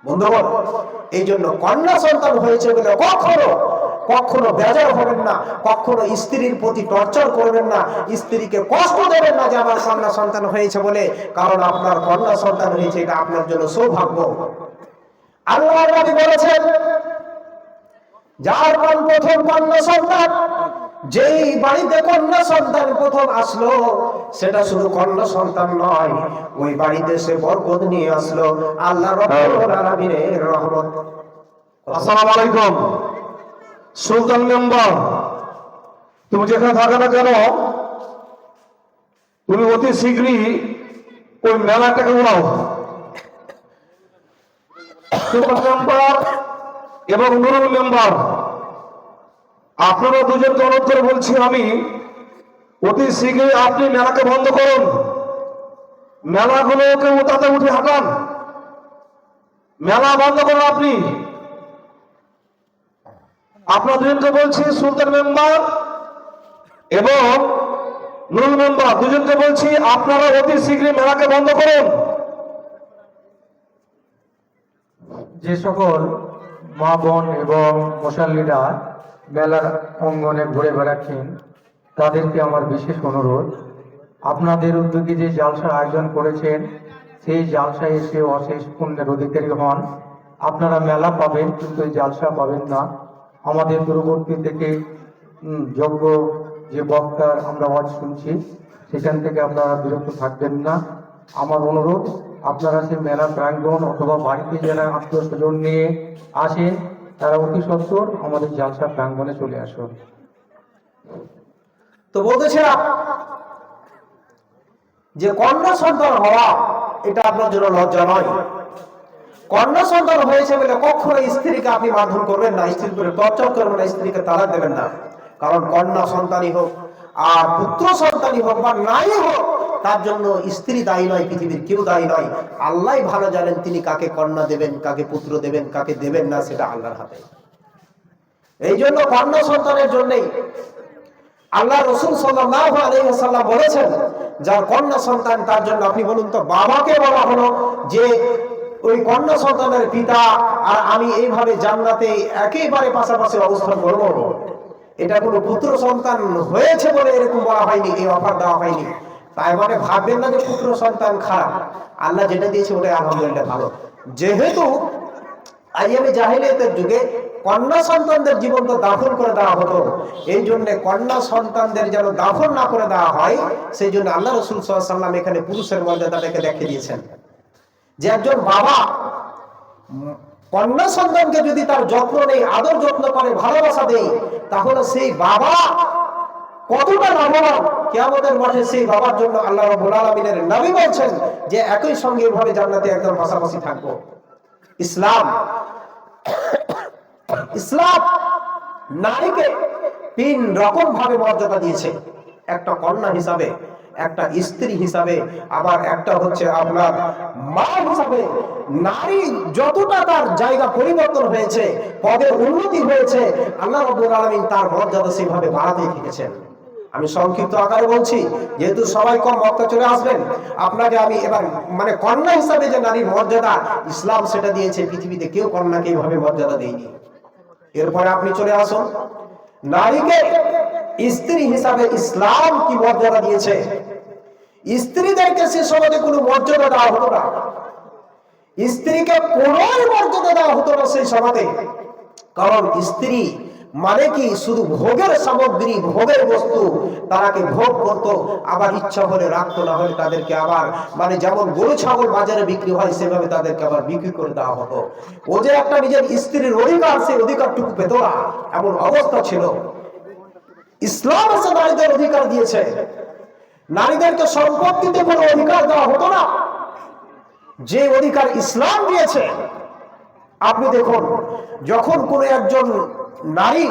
বন্ধুগণ, এই জন্য কন্যা সন্তান হয়েছে বলে কখনো বেজার হবেন না, কখনো স্ত্রীর প্রতি টর্চার করবেন না, স্ত্রীকে কষ্ট দেবেন না যে আমার কন্যা সন্তান হয়েছে বলে, কারণ আপনার কন্যা সন্তান হয়েছে এটা আপনার জন্য সৌভাগ্য। আল্লাহর নবী বলেছেন, যার প্রথম কন্যা সন্তান, যেই বাড়িতে কন্যা সন্তান প্রথম আসলো, সেটা শুধু কন্যা সন্তান নয়, ওই বাড়িতে সে বরকত নিয়ে আসলো, আল্লাহ রাব্বুল আলামিনের রহমত। আসসালামু আলাইকুম। সুলতান মেম্বার, তুমি যেখানে থাকো না কেন, তুমি অতি শীঘ্রই ওই মেলাটাকে উড়াও। সুলতান মেম্বার এবং নুরুল মেম্বার, আপনারা দুজনকে অনুরোধ করে বলছি আমি, অতি শীঘ্রই আপনি মেলাকে বন্ধ করুন। মেলাগুলোকে উঠাতে উঠে হাঁটান, মেলা বন্ধ করুন আপনি। আপনার দুজনকে বলছি, সুলতান মেম্বার এবং নুরুল মেম্বার দুজনকে বলছি, আপনারা অতি শীঘ্রই মেলাকে বন্ধ করুন। যে সকল মা বোন এবং মুসল্লিরা মেলার অঙ্গনে ঘুরে বেড়াচ্ছেন, তাদেরকে আমার বিশেষ অনুরোধ, আপনাদের উদ্যোগে যে জালসার আয়োজন করেছেন, সেই জালসায় এসে অশেষ পুণ্যের অধিকারী হন। আপনারা মেলা পাবেন, কিন্তু এই জালসা পাবেন না। আমাদের দূরবর্তী থেকে যোগ্য যে বক্তার আমরা আওয়াজ শুনছি, সেখান থেকে আপনারা বিরত থাকবেন না। আমার অনুরোধ, আপনারা সেই মেলা প্রাঙ্গণ অথবা বাড়িতে যারা আত্মীয় স্বজন নিয়ে আসেন, তারা অতি সত্বর আমাদের জালসা প্রাঙ্গণে চলে আসুন। তো বলতেছিলাম যে কন্যা সন্তান হওয়া এটা আপনার জন্য লজ্জা নয়। কন্যা সন্তান হয়েছে বলে কখনো স্ত্রীকে আপনি মারধর করবেন না, স্ত্রীর উপরে টর্চার করবেন না, স্ত্রীকে তালাক দেবেন না। কারণ কন্যা সন্তানই হোক আর পুত্র সন্তানই হোক বা নাই হোক, তার জন্য স্ত্রী দায়ী নয়, পৃথিবীর কেউ দায়ী নয়। আল্লাহ ভালো জানেন তিনি কাকে কন্যা দেবেন, কাকে পুত্র দেবেন, কাকে দেবেন না, সেটা আল্লাহর হাতে। এই জন্য কন্যা সন্তানের জন্যই আল্লাহ রাসূল সাল্লাল্লাহু আলাইহি ওয়াসাল্লাম বলেছেন, যার কন্যা সন্তান তার জন্য, আপনি বলুন তো, বাবাকে বলা হলো যে ওই কন্যা সন্তানের পিতা আর আমি এইভাবে জান্নাতে একেবারে পাশাপাশি অবস্থান করব। এটা কোনো পুত্র সন্তান হয়েছে বলে এরকম বলা হয়নি, এই অফার দেওয়া হয়নি। তাই মানে ভাববেন না যে পুত্র সন্তান খারাপ, আল্লাহ যেটা দিয়েছে ওটাই আলহামদুলিল্লাহ ভালো। যেহেতু আইয়ামে জাহেলিয়াতের যুগে কন্যা সন্তানদের জীবন্ত দাফন করে দেওয়া হতো, এই জন্য কন্যা সন্তানদের যেন দাফন না করে দেওয়া হয়, সেই জন্য আল্লাহ রাসূল সাল্লাল্লাহু আলাইহি ওয়াসাল্লাম এখানে পুরুষের মর্যাদাটাকে দেখিয়ে দিয়েছেন যে একজন বাবা কন্যা সন্তানকে যদি তার যত্ন নেই, আদর যত্ন করে, ভালোবাসা দেয়, তাহলে সেই বাবা কতটা লাভবান। কিয়ামতের মাঠে সেই বাবার জন্য আল্লাহ রাব্বুল আলামিনের নবী বলছেন যে একই সঙ্গে এভাবে জান্নাতে একদম পাশাপাশি থাকবো। ইসলাম নারীকে 3 রকম ভাবে মর্যাদা দিয়েছে, একটা কন্যা হিসাবে, একটা স্ত্রী হিসাবে, আবার একটা হচ্ছে আপনার মা হিসাবে। নারী যতটা তার জায়গা পরিবর্তন হয়েছে, পদের উন্নতি হয়েছে, আল্লাহ রাব্বুল আলামিন তার মর্যাদা সেভাবে বাড়াতেই থেকেছেন। আমি সংক্ষিপ্ত আকারে বলছি, যেহেতু সবাই কম বক্তা চলে আসবেন, আপনাকে আমি এবার মানে কন্যা হিসাবে যে নারীর মর্যাদা ইসলাম সেটা দিয়েছে, পৃথিবীতে কেউ কন্যাকে এইভাবে মর্যাদা দেয়নি। এরপরে আপনি চলে আসুন নারীকে স্ত্রী হিসাবে ইসলাম কি মর্যাদা দিয়েছে। স্ত্রীদেরকে সে সমাজে কোনো মর্যাদা দেওয়া হতো না, স্ত্রীকে কোনো মর্যাদা দেওয়া হতো না সেই সমাজে। কারণ স্ত্রী মানে কি শুধু ভোগের সামগ্রী, ভোগের বস্তু, তারাকে ভোগ করতো, আবার ইচ্ছা হলে রাখতো, না হলে তাদেরকে আবার মানে যেমন গরু ছাগল বাজারে বিক্রি হয় সেভাবে তাদেরকে আবার বিক্রি করে দেওয়া হতো। ও যে একটা নিজের স্ত্রীর অধিকার, সেই অধিকারটুকু পেত না, এমন অবস্থা ছিল। ইসলাম এসে নারীদের অধিকার দিয়েছে, নারীদেরকে সম্পত্তিতে কোনো অধিকার দেওয়া হতো না, যে অধিকার ইসলাম দিয়েছে। আপনি দেখুন, যখন কোন একজন নারী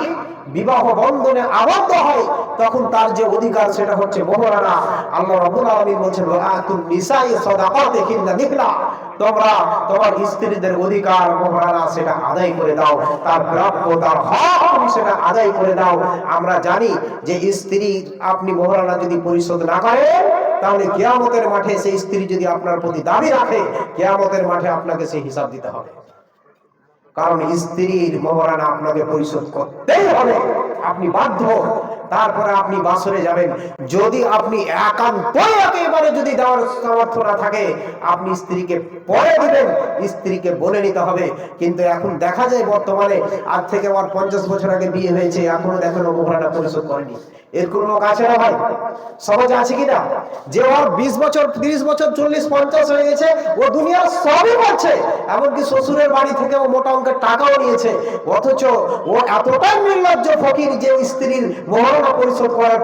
বিবাহ বন্ধনে আবদ্ধ হয়, তখন তার যে অধিকার সেটা হচ্ছে মোহরানা। আল্লাহ রাব্বুল আলামিন বলেছেন, ওয়াতুন নিসাই সাদাকাতিহিন্না নিহলা, তোমরা তোমার স্ত্রীদের অধিকার মোহরানা সেটা আদায় করে দাও, তার প্রাপ্য, তার হক তুমি সেটা আদায় করে দাও। আমরা জানি যে স্ত্রী আপনি মোহরানা যদি পরিশোধ না করে, তাহলে কিয়ামতের মাঠে সেই স্ত্রী যদি আপনার প্রতি দাবি রাখে, কিয়ামতের মাঠে আপনাকে সেই হিসাব দিতে হবে। কারণ স্ত্রীর মোহরানা আপনাকে পরিশোধ করতেই হবে, আপনি বাধ্য। তারপরে আপনি বাসরে যাবেন। যদি আপনি একান্তই একেবারে যদি দেওয়ার সামর্থ্য না থাকে, আপনি স্ত্রীকে পরে দিবেন, স্ত্রীকে বলে নিতে হবে। কিন্তু এখন দেখা যায় বর্তমানে, আজ থেকে আমার 50 বছর আগে বিয়ে হয়েছে, এখনো দেখেন মোহরানা পরিশোধ করেনি। এরকম লোক আছে না ভাই? সমাজে আছে কিনা? যে ওর 20 বছর 30 বছর 40 50 হয়ে গেছে, ও দুনিয়ার সবই করছে, এমনকি শ্বশুরের বাড়ি থেকে ও মোটা অঙ্কের টাকাও নিয়েছে, অথচ ও এতটাই নির্লজ্জ ফকির যে স্ত্রীর মোহরানা পরিশোধ করার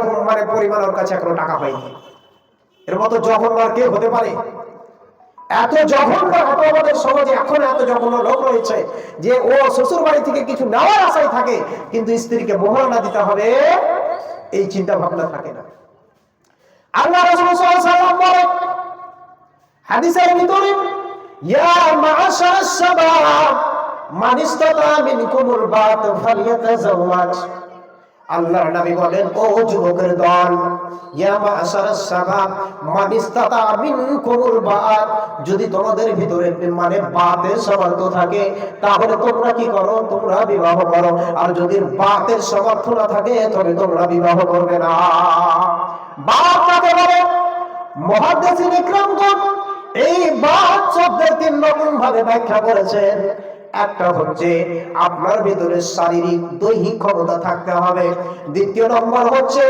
পরিমাণ ওর কাছে এখনো টাকা হয়নি। এর মতো জঘন্য আর কে হতে পারে? এত জঘন্য, এত আমাদের সমাজে এখন এত জঘন্য লোক রয়েছে যে ও শ্বশুর বাড়ি থেকে কিছু নেওয়ার আশায় থাকে, কিন্তু স্ত্রীকে মোহরানা দিতে হবে এই চিন্তা ভাবনা থাকে না। আল্লাহ রাসূল সাল্লাল্লাহু আলাইহি ওয়াসাল্লাম বলেন হাদিসের ভিতরে, ইয়া মা'আশারাশ শাবাব মান ইসতাতা মিনকুমুল বাত ফালইয়াতাযাওয়াজ। আল্লাহর নবী বলেন, ও যুবকের দল, ইয়া মা'আশারাশ শাবাব মান ইসতাতা মিনকুমুল বাত, যদি তোমাদের ভিতরে বাতের সামর্থ্য থাকে তাহলে তোমরা কি করো? তোমরা বিবাহ করো। আর যদি বাতের সামর্থ্য না থাকে তবে তোমরা বিবাহ করবে না। বাত কাকে বলে? মুহাদ্দিসিন ইকরামগণ এই বাত শব্দের 3 রকম ভাবে ব্যাখ্যা করেছেন। একটা হচ্ছে আপনার ভিতরে শারীরিক দৈহিক ক্ষমতা থাকতে হবে। দ্বিতীয় নম্বর হচ্ছে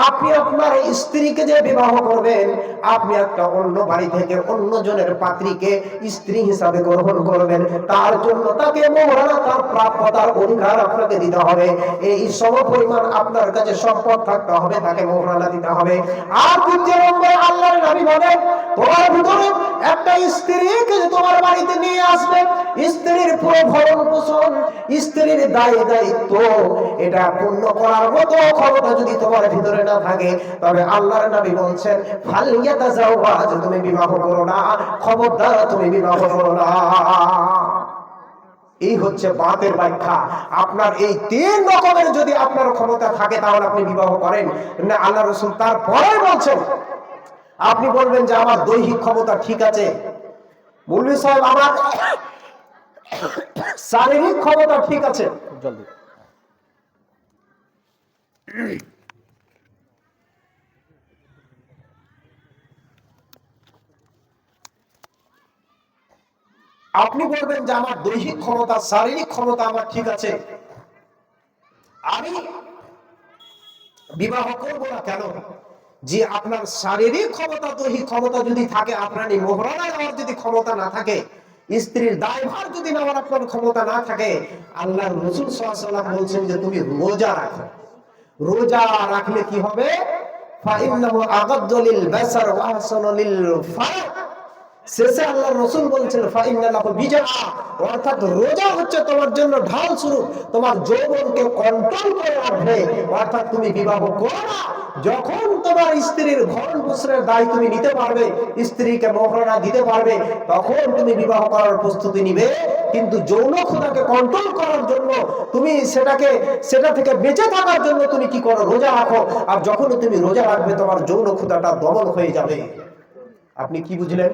আপনি আপনার স্ত্রীকে যে বিবাহ করবেন, আপনি একটা অন্য বাড়ি থেকে অন্য জনের পাত্রীকে স্ত্রী হিসাবে গ্রহণ করবেন, তার জন্য তাকে মোহরানা, তার প্রাপ্য, তার অধিকার আপনাকে দিতে হবে। এই সমপরিমাণ আপনার কাছে সম্পদ থাকতে হবে, তাকে মোহরানা দিতে হবে। আর তৃতীয় নম্বরে আল্লাহর নবী বলেন, তোমার ভিতরে একটা স্ত্রীকে তোমার বাড়িতে নিয়ে আসবে, স্ত্রীর ভরণ পোষণ, স্ত্রীর দায়িত্ব, এটা পূর্ণ করার মতো ক্ষমতা যদি তোমার ভিতরে না থাকে, তবে আল্লাহর নবী বলছেন ফালইয়াতাযাওয়াজ, তুমি বিবাহ করো না, খবরদার তুমি বিবাহ করো না। এই হচ্ছে বাতের ব্যাখ্যা। আপনার এই 3 রকমের যদি আপনার ক্ষমতা থাকে তাহলে আপনি বিবাহ করেন না। আল্লাহ রাসূল তারপরে বলছেন, আপনি বলবেন যে আমার দৈহিক ক্ষমতা ঠিক আছে, মৌলভী সাহেব আমার শারীরিক ক্ষমতা ঠিক আছে, জলদি আপনি বলবেন যে আমার দৈহিক ক্ষমতা শারীরিক ক্ষমতা আমার ঠিক আছে, আমি বিবাহ করব না। কেন? যে আপনার শারীরিক ক্ষমতা দৈহিক ক্ষমতা যদি থাকে, আপনার এই মোহরানা নেওয়ার যদি ক্ষমতা না থাকে, স্ত্রীর দায়ভার যদি নেওয়ার আপনার ক্ষমতা না থাকে, আল্লাহর রাসূল সাল্লাল্লাহু আলাইহি ওয়াসাল্লাম বলছেন যে তুমি রোজা রাখো। রোজা রাখলে কি হবে? ফাইন্নাহু আগাদ্দু লিল বাসার ওয়া আহসানু লিল ফারজ। শেষে আল্লাহর রাসূল বলছেন ফাইন্না লাহু বিজা, অর্থাৎ রোজা হচ্ছে তোমার জন্য ঢাল স্বরূপ, তোমার যৌবনকে কন্ট্রোল করে রাখবে। অর্থাৎ তুমি বিবাহ করো না, যখন তোমার স্ত্রীর ভরণ পোষণের দায় তুমি নিতে পারবে, স্ত্রীকে মোহরানা দিতে পারবে, তখন তুমি বিবাহ করার প্রস্তুতি নিবে। কিন্তু যৌন ক্ষুধাকে কন্ট্রোল করার জন্য তুমি সেটা থেকে বেঁচে থাকার জন্য তুমি কি করো? রোজা রাখো। আর যখন তুমি রোজা রাখবে তোমার যৌন ক্ষুধাটা দমন হয়ে যাবে। আপনি কি বুঝলেন?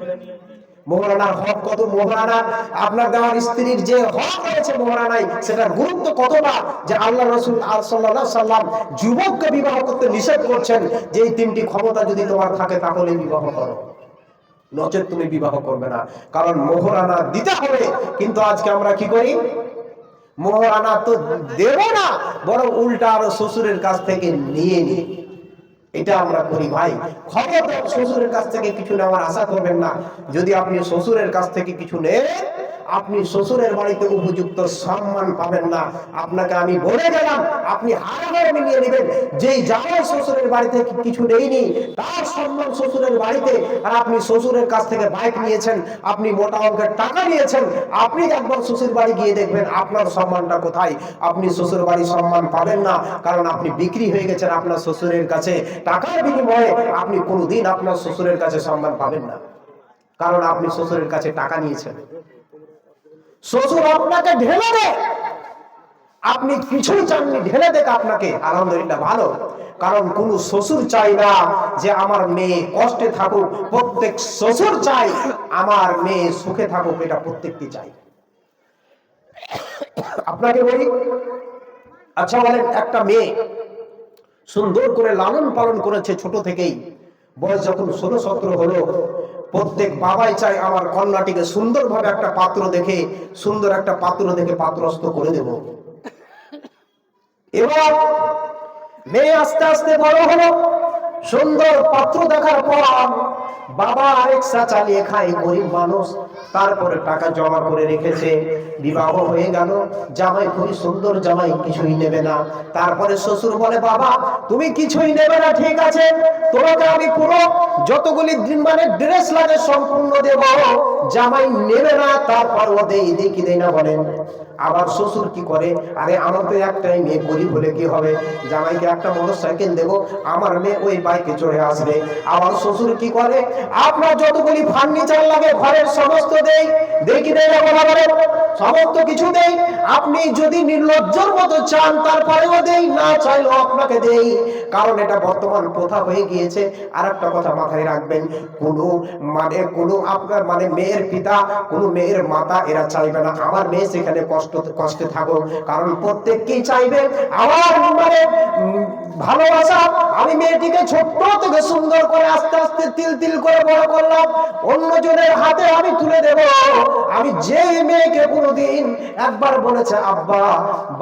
মোহরানার হক কত, মোহরানা আপনার দেওয়ার স্ত্রীর যে হক রয়েছে মোহরানায়, সেটার গুরুত্ব কতটা, যে আল্লাহ রাসূল সাল্লাল্লাহু আলাইহি ওয়াসাল্লাম যুবককে বিবাহ করতে নিষেধ করছেন যে এই 3টি ক্ষমতা যদি তোমার থাকে তাহলে বিবাহ করো, নচেত তুমি বিবাহ করবে না। কারণ মোহরানা দিতে হবে। কিন্তু আজকে আমরা কি করি? মোহরানা তো দেব না, বরং উল্টা আরো শ্বশুরের কাছ থেকে নিয়ে নিই। এটা আমরা করি ভাই। খবরদার শ্বশুরের কাছ থেকে কিছু নেওয়ার আশা করবেন না। যদি আপনি শ্বশুরের কাছ থেকে কিছু নেন, আপনি শ্বশুরের বাড়িতে উপযুক্ত সম্মান পাবেন না। আপনাকে আমি বলে গেলাম, আপনি হারাহারি নিয়ে নেবেন। যেই জামাই শ্বশুরের বাড়ি থেকে কিছু নেইনি তার সম্মান শ্বশুরের বাড়িতে, আর আপনি শ্বশুরের কাছ থেকে বাইক নিয়েছেন, আপনি মোটা অঙ্কের টাকা নিয়েছেন, আপনি একবার শ্বশুর বাড়ি গিয়ে দেখবেন আপনার সম্মানটা কোথায়। আপনি শ্বশুর বাড়ির সম্মান পাবেন না, কারণ আপনি বিক্রি হয়ে গেছেন আপনার শ্বশুরের কাছে। টাকার বিনিময়ে আপনি কোনোদিন আপনার শ্বশুরের কাছে সম্মান পাবেন না, কারণ আপনি শ্বশুরের কাছে টাকা নিয়েছেন। শ্বশুর আপনাকে ঢেলে দেয়, আপনি কিছুই চাননি, ঢেলে দেখ আপনাকে, আলহামদুলিল্লাহ ভালো। কারণ কোন শ্বশুর চাই না যে আমার মেয়ে কষ্টে থাকুক, প্রত্যেক শ্বশুর চাই আমার মেয়ে সুখে থাকুক, এটা প্রত্যেকটি চাই। আপনাকে বলি, আচ্ছা বলেন, একটা মেয়ে সুন্দর করে লালন পালন করেছে ছোট থেকেই। বয়স যখন 16-17 হলো, প্রত্যেক বাবাই চায় আমার কন্যাটিকে সুন্দরভাবে একটা পাত্র দেখে, সুন্দর একটা পাত্র দেখে পাত্রস্থ করে দেব। এবার মেয়ে আস্তে আস্তে বড় হলো, সুন্দর পাত্র দেখার পর বাবা রিক্সা চালিয়ে খায়, গরিব মানুষ, তারপরে টাকা জমা করে রেখেছে, বিবাহ হয়ে গেল, জামাই খুবই সুন্দর, জামাই কিছুই নেবে না। তারপরে শ্বশুর বলে, বাবা তুমি কিছুই নেবে না, ঠিক আছে, তোমাকে আমি পুরো যতগুলি মানে ড্রেস লাগে সম্পূর্ণ দেব, জামাই নেবে না। তারপর ও দেই কি দেয় না বলেন। আবার শ্বশুর কি করে, আরে আমার তো একটাই মেয়ে, গরিব হলে কি হবে, জামাইকে একটা মোটরসাইকেল দেবো, আমার মেয়ে ওই বাইকে চড়ে আসবে। আবার শ্বশুর কি করে, আপনার যতগুলি ফার্নিচার লাগে ঘরের সমস্ত দেই কি দেয় না বলা বলেন, সমস্ত কিছু দেই। আপনি যদি নির্লজ্জর মতো চান তারপরেও দেই, না চাইলেও আপনাকে দেই, কারণ এটা বর্তমান প্রথা হয়ে গিয়েছে। আর একটা কথা মাথায় রাখবেন, কোনো আপনার মানে মেয়ের পিতা, কোনো মেয়ের মাতা এরা চাইবে না আমার মেয়ে সেখানে কষ্টে থাকুক, কারণ প্রত্যেককেই চাইবে আমার মানে ভালোবাসা। আমি মেয়েটিকে ছোট্ট থেকে সুন্দর করে আস্তে আস্তে তিল তিল করে বড় করলাম, অন্যজনের হাতে আমি তুলে দেব। আমি যে মেয়েকে কোনোদিন একবার বলেছে, আব্বা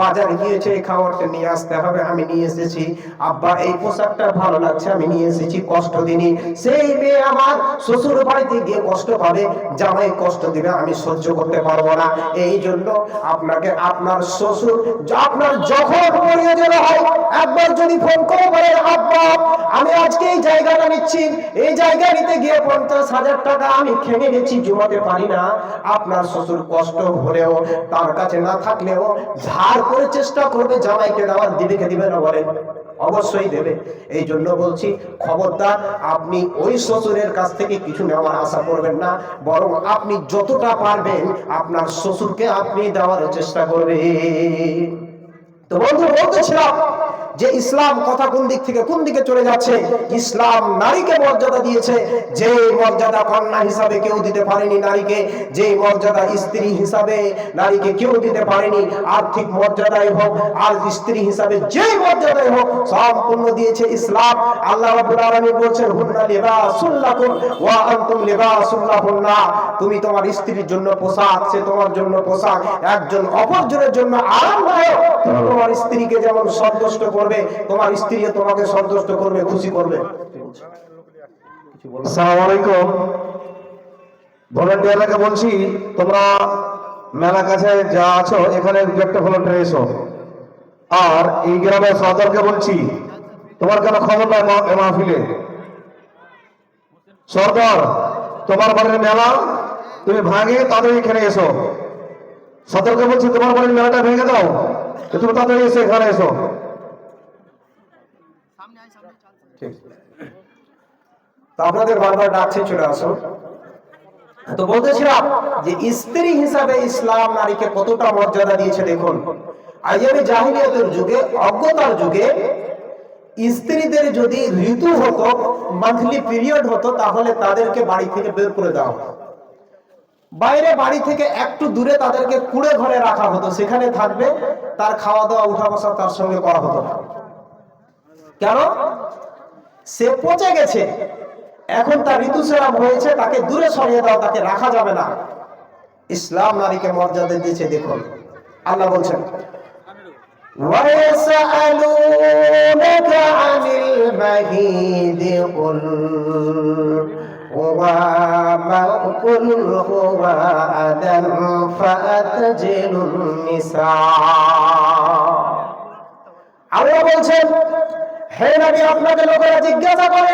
বাজারে গিয়েছে এই খাবারটা নিয়ে আসতে হবে, আমি নিয়ে এসেছি, আব্বা এই পোশাকটা ভালো লাগছে আমি নিয়ে এসেছি, কষ্ট দিনই, সেই মেয়ে আমার শ্বশুর বাড়িতে গিয়ে কষ্ট পাবে, জামাই কষ্ট দিবে, আমি সহ্য করতে পারবো না। এই জন্য আপনাকে আপনার শ্বশুর আপনার যখন প্রয়োজন হয় একবার যদি ফোন করে বলেন, আব্বা আমি আজকে এই জায়গাটা নিচ্ছি, এই জায়গা নিতে গিয়ে 50,000 টাকা আমি খেয়ে গেছি, জমাতে পারি না, আপনার শ্বশুর কষ্ট হলেও তার কাছে না থাকলেও ধার করে চেষ্টা করবে জামাইকে দেওয়ার, দিবে কে দিবে না বলেন, অবশ্যই দেবে। এই জন্য বলছি, খবরদার আপনি ওই শ্বশুরের কাছ থেকে কিছু নেওয়ার আশা করবেন না, বরং আপনি যতটা পারবেন আপনার শ্বশুরকে আপনি দেওয়ার চেষ্টা করবেন। তো বন্ধু বলতেছিলাম যে ইসলাম কথা কোন দিকে চলে যাচ্ছে। ইসলাম নারীকে মর্যাদা দিয়েছে, যে মর্যাদা কন্যা হিসাবে কেউ দিতে পারেনি নারীকে, যে মর্যাদা স্ত্রী হিসাবে নারীকে কেউ দিতে পারেনি, আর্থিক মর্যাদাই হোক আর স্ত্রী হিসাবে যে মর্যাদাই হোক সম্পূর্ণ দিয়েছে ইসলাম। আল্লাহ রাব্বুল আলামিন বলেন, হুন্না লিবাসুল লাকুম ওয়া আনতুম লিবাসুল লাহুন্না, তুমি তোমার স্ত্রীর জন্য পোশাক, সে তোমার জন্য পোশাক, একজন অপরজনের জন্য আরামদায়ক। তুমি তোমার স্ত্রীকে যেমন সন্তুষ্ট করবে, তোমার স্ত্রীও তোমাকে সন্তুষ্ট করবে, খুশি করবে। আসসালামু আলাইকুম। ভলান্টিয়ারকে বলছি, তোমরা মেলা কাছে যা আছো এখানে একটা ভলান্টিয়ার এসো। আর এই গ্রামের সর্দারকে বলছি, তোমার কেন খবর নাই মাহফিলে? সর্দার, তোমার বাড়ির মেলা তুমি ভাঙে তাদের এখানে এসো। সর্দারকে বলছি, তোমার বাড়ির মেলাটা ভেঙে দাও, তুমি তাড়াতাড়ি এসে এখানে এসো। তো আপনাদের বারবার ডাকছে, চলে আসুন। তো বলতেছিলাম যে স্ত্রী হিসাবে ইসলাম নারীকে কতটা মর্যাদা দিয়েছে দেখুন। আইয়ামে জাহিলিয়াতের যুগে, অজ্ঞতার যুগে স্ত্রীদের যদি ঋতু হতো, মান্থলি পিরিয়ড হতো, তাহলে তাদেরকে বাড়ি থেকে বের করে দেওয়া হতো, বাইরে বাড়ি থেকে একটু দূরে তাদেরকে কুড়ে ঘরে রাখা হতো, সেখানে থাকবে, তার খাওয়া দাওয়া উঠা বসা তার সঙ্গে করা হতো না। কেন? সে পচে গেছে, এখন তার ঋতুস্রাব হয়েছে, তাকে দূরে সরিয়ে দাও, তাকে রাখা যাবে না। ইসলাম নারীকে মর্যাদা দিয়েছে দেখুন। আল্লাহ বলছেন, وَيَسْأَلُونَكَ عَنِ الْمَحِيضِ قُلْ هُوَ أَذًى فَاعْتَزِلُوا النِّسَاءَ। আল্লাহ বলছেন, হে নবী, আপনাকে লোকেরা জিজ্ঞাসা করে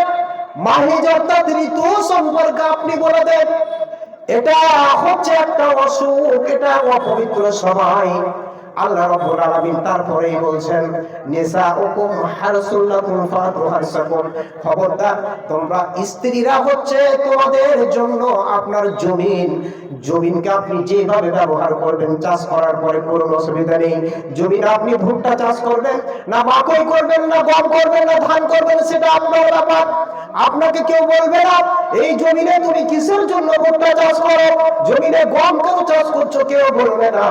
মাহিজ অর্থাৎ ঋতু সম্পর্কে আপনি বলে দেন, এটা হচ্ছে একটা অসুখ, এটা অপবিত্র সময়। আল্লাহ রাব্বুল আলামিন তারপরেই বলছেন, নিসাউকুম হারসুল লাকুম ফাতু হারসাকুম, খবরদার তোমরা স্ত্রীরা হচ্ছে তোমাদের জন্য আপনার জমিন, জমিনকে আপনি যেভাবে ব্যবহার করবেন, চাষ করার পরে কোনো অসুবিধা নেই। জমিন আপনি ভুট্টা চাষ করবেন না, মাকই করবেন না, গম করবেন না, ধান করবেন, সেটা আপনার ব্যাপার। আপনাকে কেউ বলবে না এই জমিনে তুমি কিসের জন্য ভুট্টা চাষ করো, জমিনে গম কেউ চাষ করছো, কেউ বলবে না।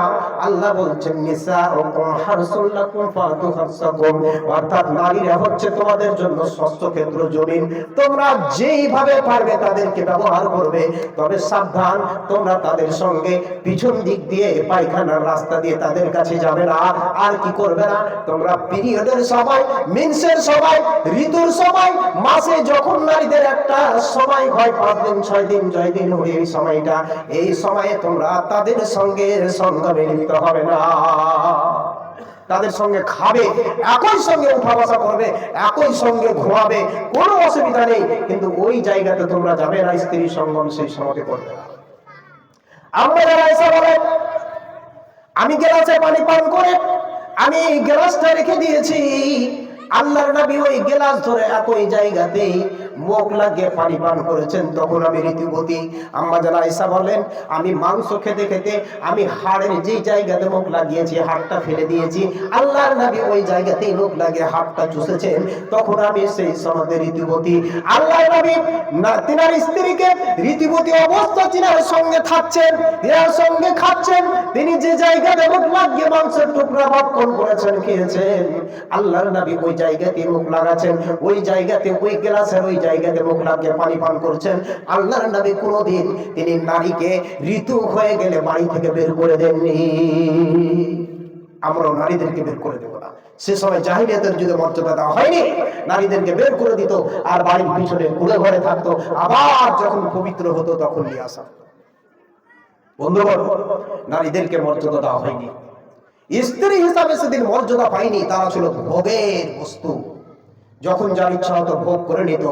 আল্লাহ বলছেন নিসাউকুম হারসুল লাকুম ফাতু হারসাকুম, অর্থাৎ নারীরা হচ্ছে তোমাদের জন্য শস্য ক্ষেত্র, জমিন। তোমরা যেইভাবে পারবে তাদেরকে ব্যবহার করবে, তবে সাবধান, তোমরা তাদের সঙ্গে পিছন দিক দিয়ে পায়খানার রাস্তা দিয়ে তাদের কাছে যাবে না। আর কি করবে না, তোমরা পিরিয়ডের সময়, মেন্সের সময়, ঋতুর সময়, মাসে যখন নারীদের একটা সময় হয় 5 দিন 6 দিন 6 দিন হয়ে এই সময়টা, এই সময়ে তোমরা তাদের সঙ্গে সঙ্গমে লিপ্ত হবে না। তাদের সঙ্গে খাবে, একই সঙ্গে উঠা বসা করবে, একই সঙ্গে ঘুমাবে, কোনো অসুবিধা নেই, কিন্তু ওই জায়গাতে তোমরা যাবে না, স্ত্রী সঙ্গম সেই সময় করবে না। আমরা যারা এসে বলে আমি গ্লাসে পানি পান করে আমি গ্লাসটা রেখে দিয়েছি, আল্লাহর নবী ওই গ্লাস ধরে একই জায়গাতে মুখ লাগিয়ে পানি পান করেছেন, তখন আমি ঋতুবতী। আম্মা জান আয়েশা বলেন আমি মাংস খেতে খেতে আমি হাড়ের যে জায়গাতে মুখ লাগিয়েছি হাড়টা ফেলে দিয়েছি, আল্লাহর নবী ওই জায়গাতেই মুখ লাগিয়ে হাড়টা চুষেছেন, তখন আমি সেই সময় ঋতুবতী। আল্লাহর নবী তিনার স্ত্রীকে ঋতুবতী অবস্থা তিনার সঙ্গে থাকছেন, তিনার সঙ্গে খাচ্ছেন, তিনি যে জায়গাতে মুখ লাগিয়ে মাংসের টুকরা ভক্ষণ করেছেন, খেয়েছেন, আল্লাহর নবী ওই জায়গাতে মুখ লাগাচ্ছেন, ওই জায়গাতে ওই গ্লাসের ওই জায়গাতে মুখ লাগিয়ে পানি পান করছেন। আল্লাহর নবী কোনোদিন তিনি নারীকে ঋতু হয়ে গেলে বাড়ি থেকে বের করে দেননি। আমরাও নারীদেরকে বের করে দেব না। সে সময় জাহিলিয়াতের যুগে মর্যাদা দেওয়া হয়নি, নারীদেরকে বের করে দিত আর বাড়ির পিছনে কুলে ঘরে থাকতো, আবার যখন পবিত্র হতো তখন নিয়ে আসা। বন্ধুগণ, নারীদেরকে মর্যাদা দেওয়া হয়নি, স্ত্রী হিসাবে সেদিন মর্যাদা পায়নি, তারা ছিল ভোগের বস্তু, যখন যার ইচ্ছা হতো ভোগ করে নিত।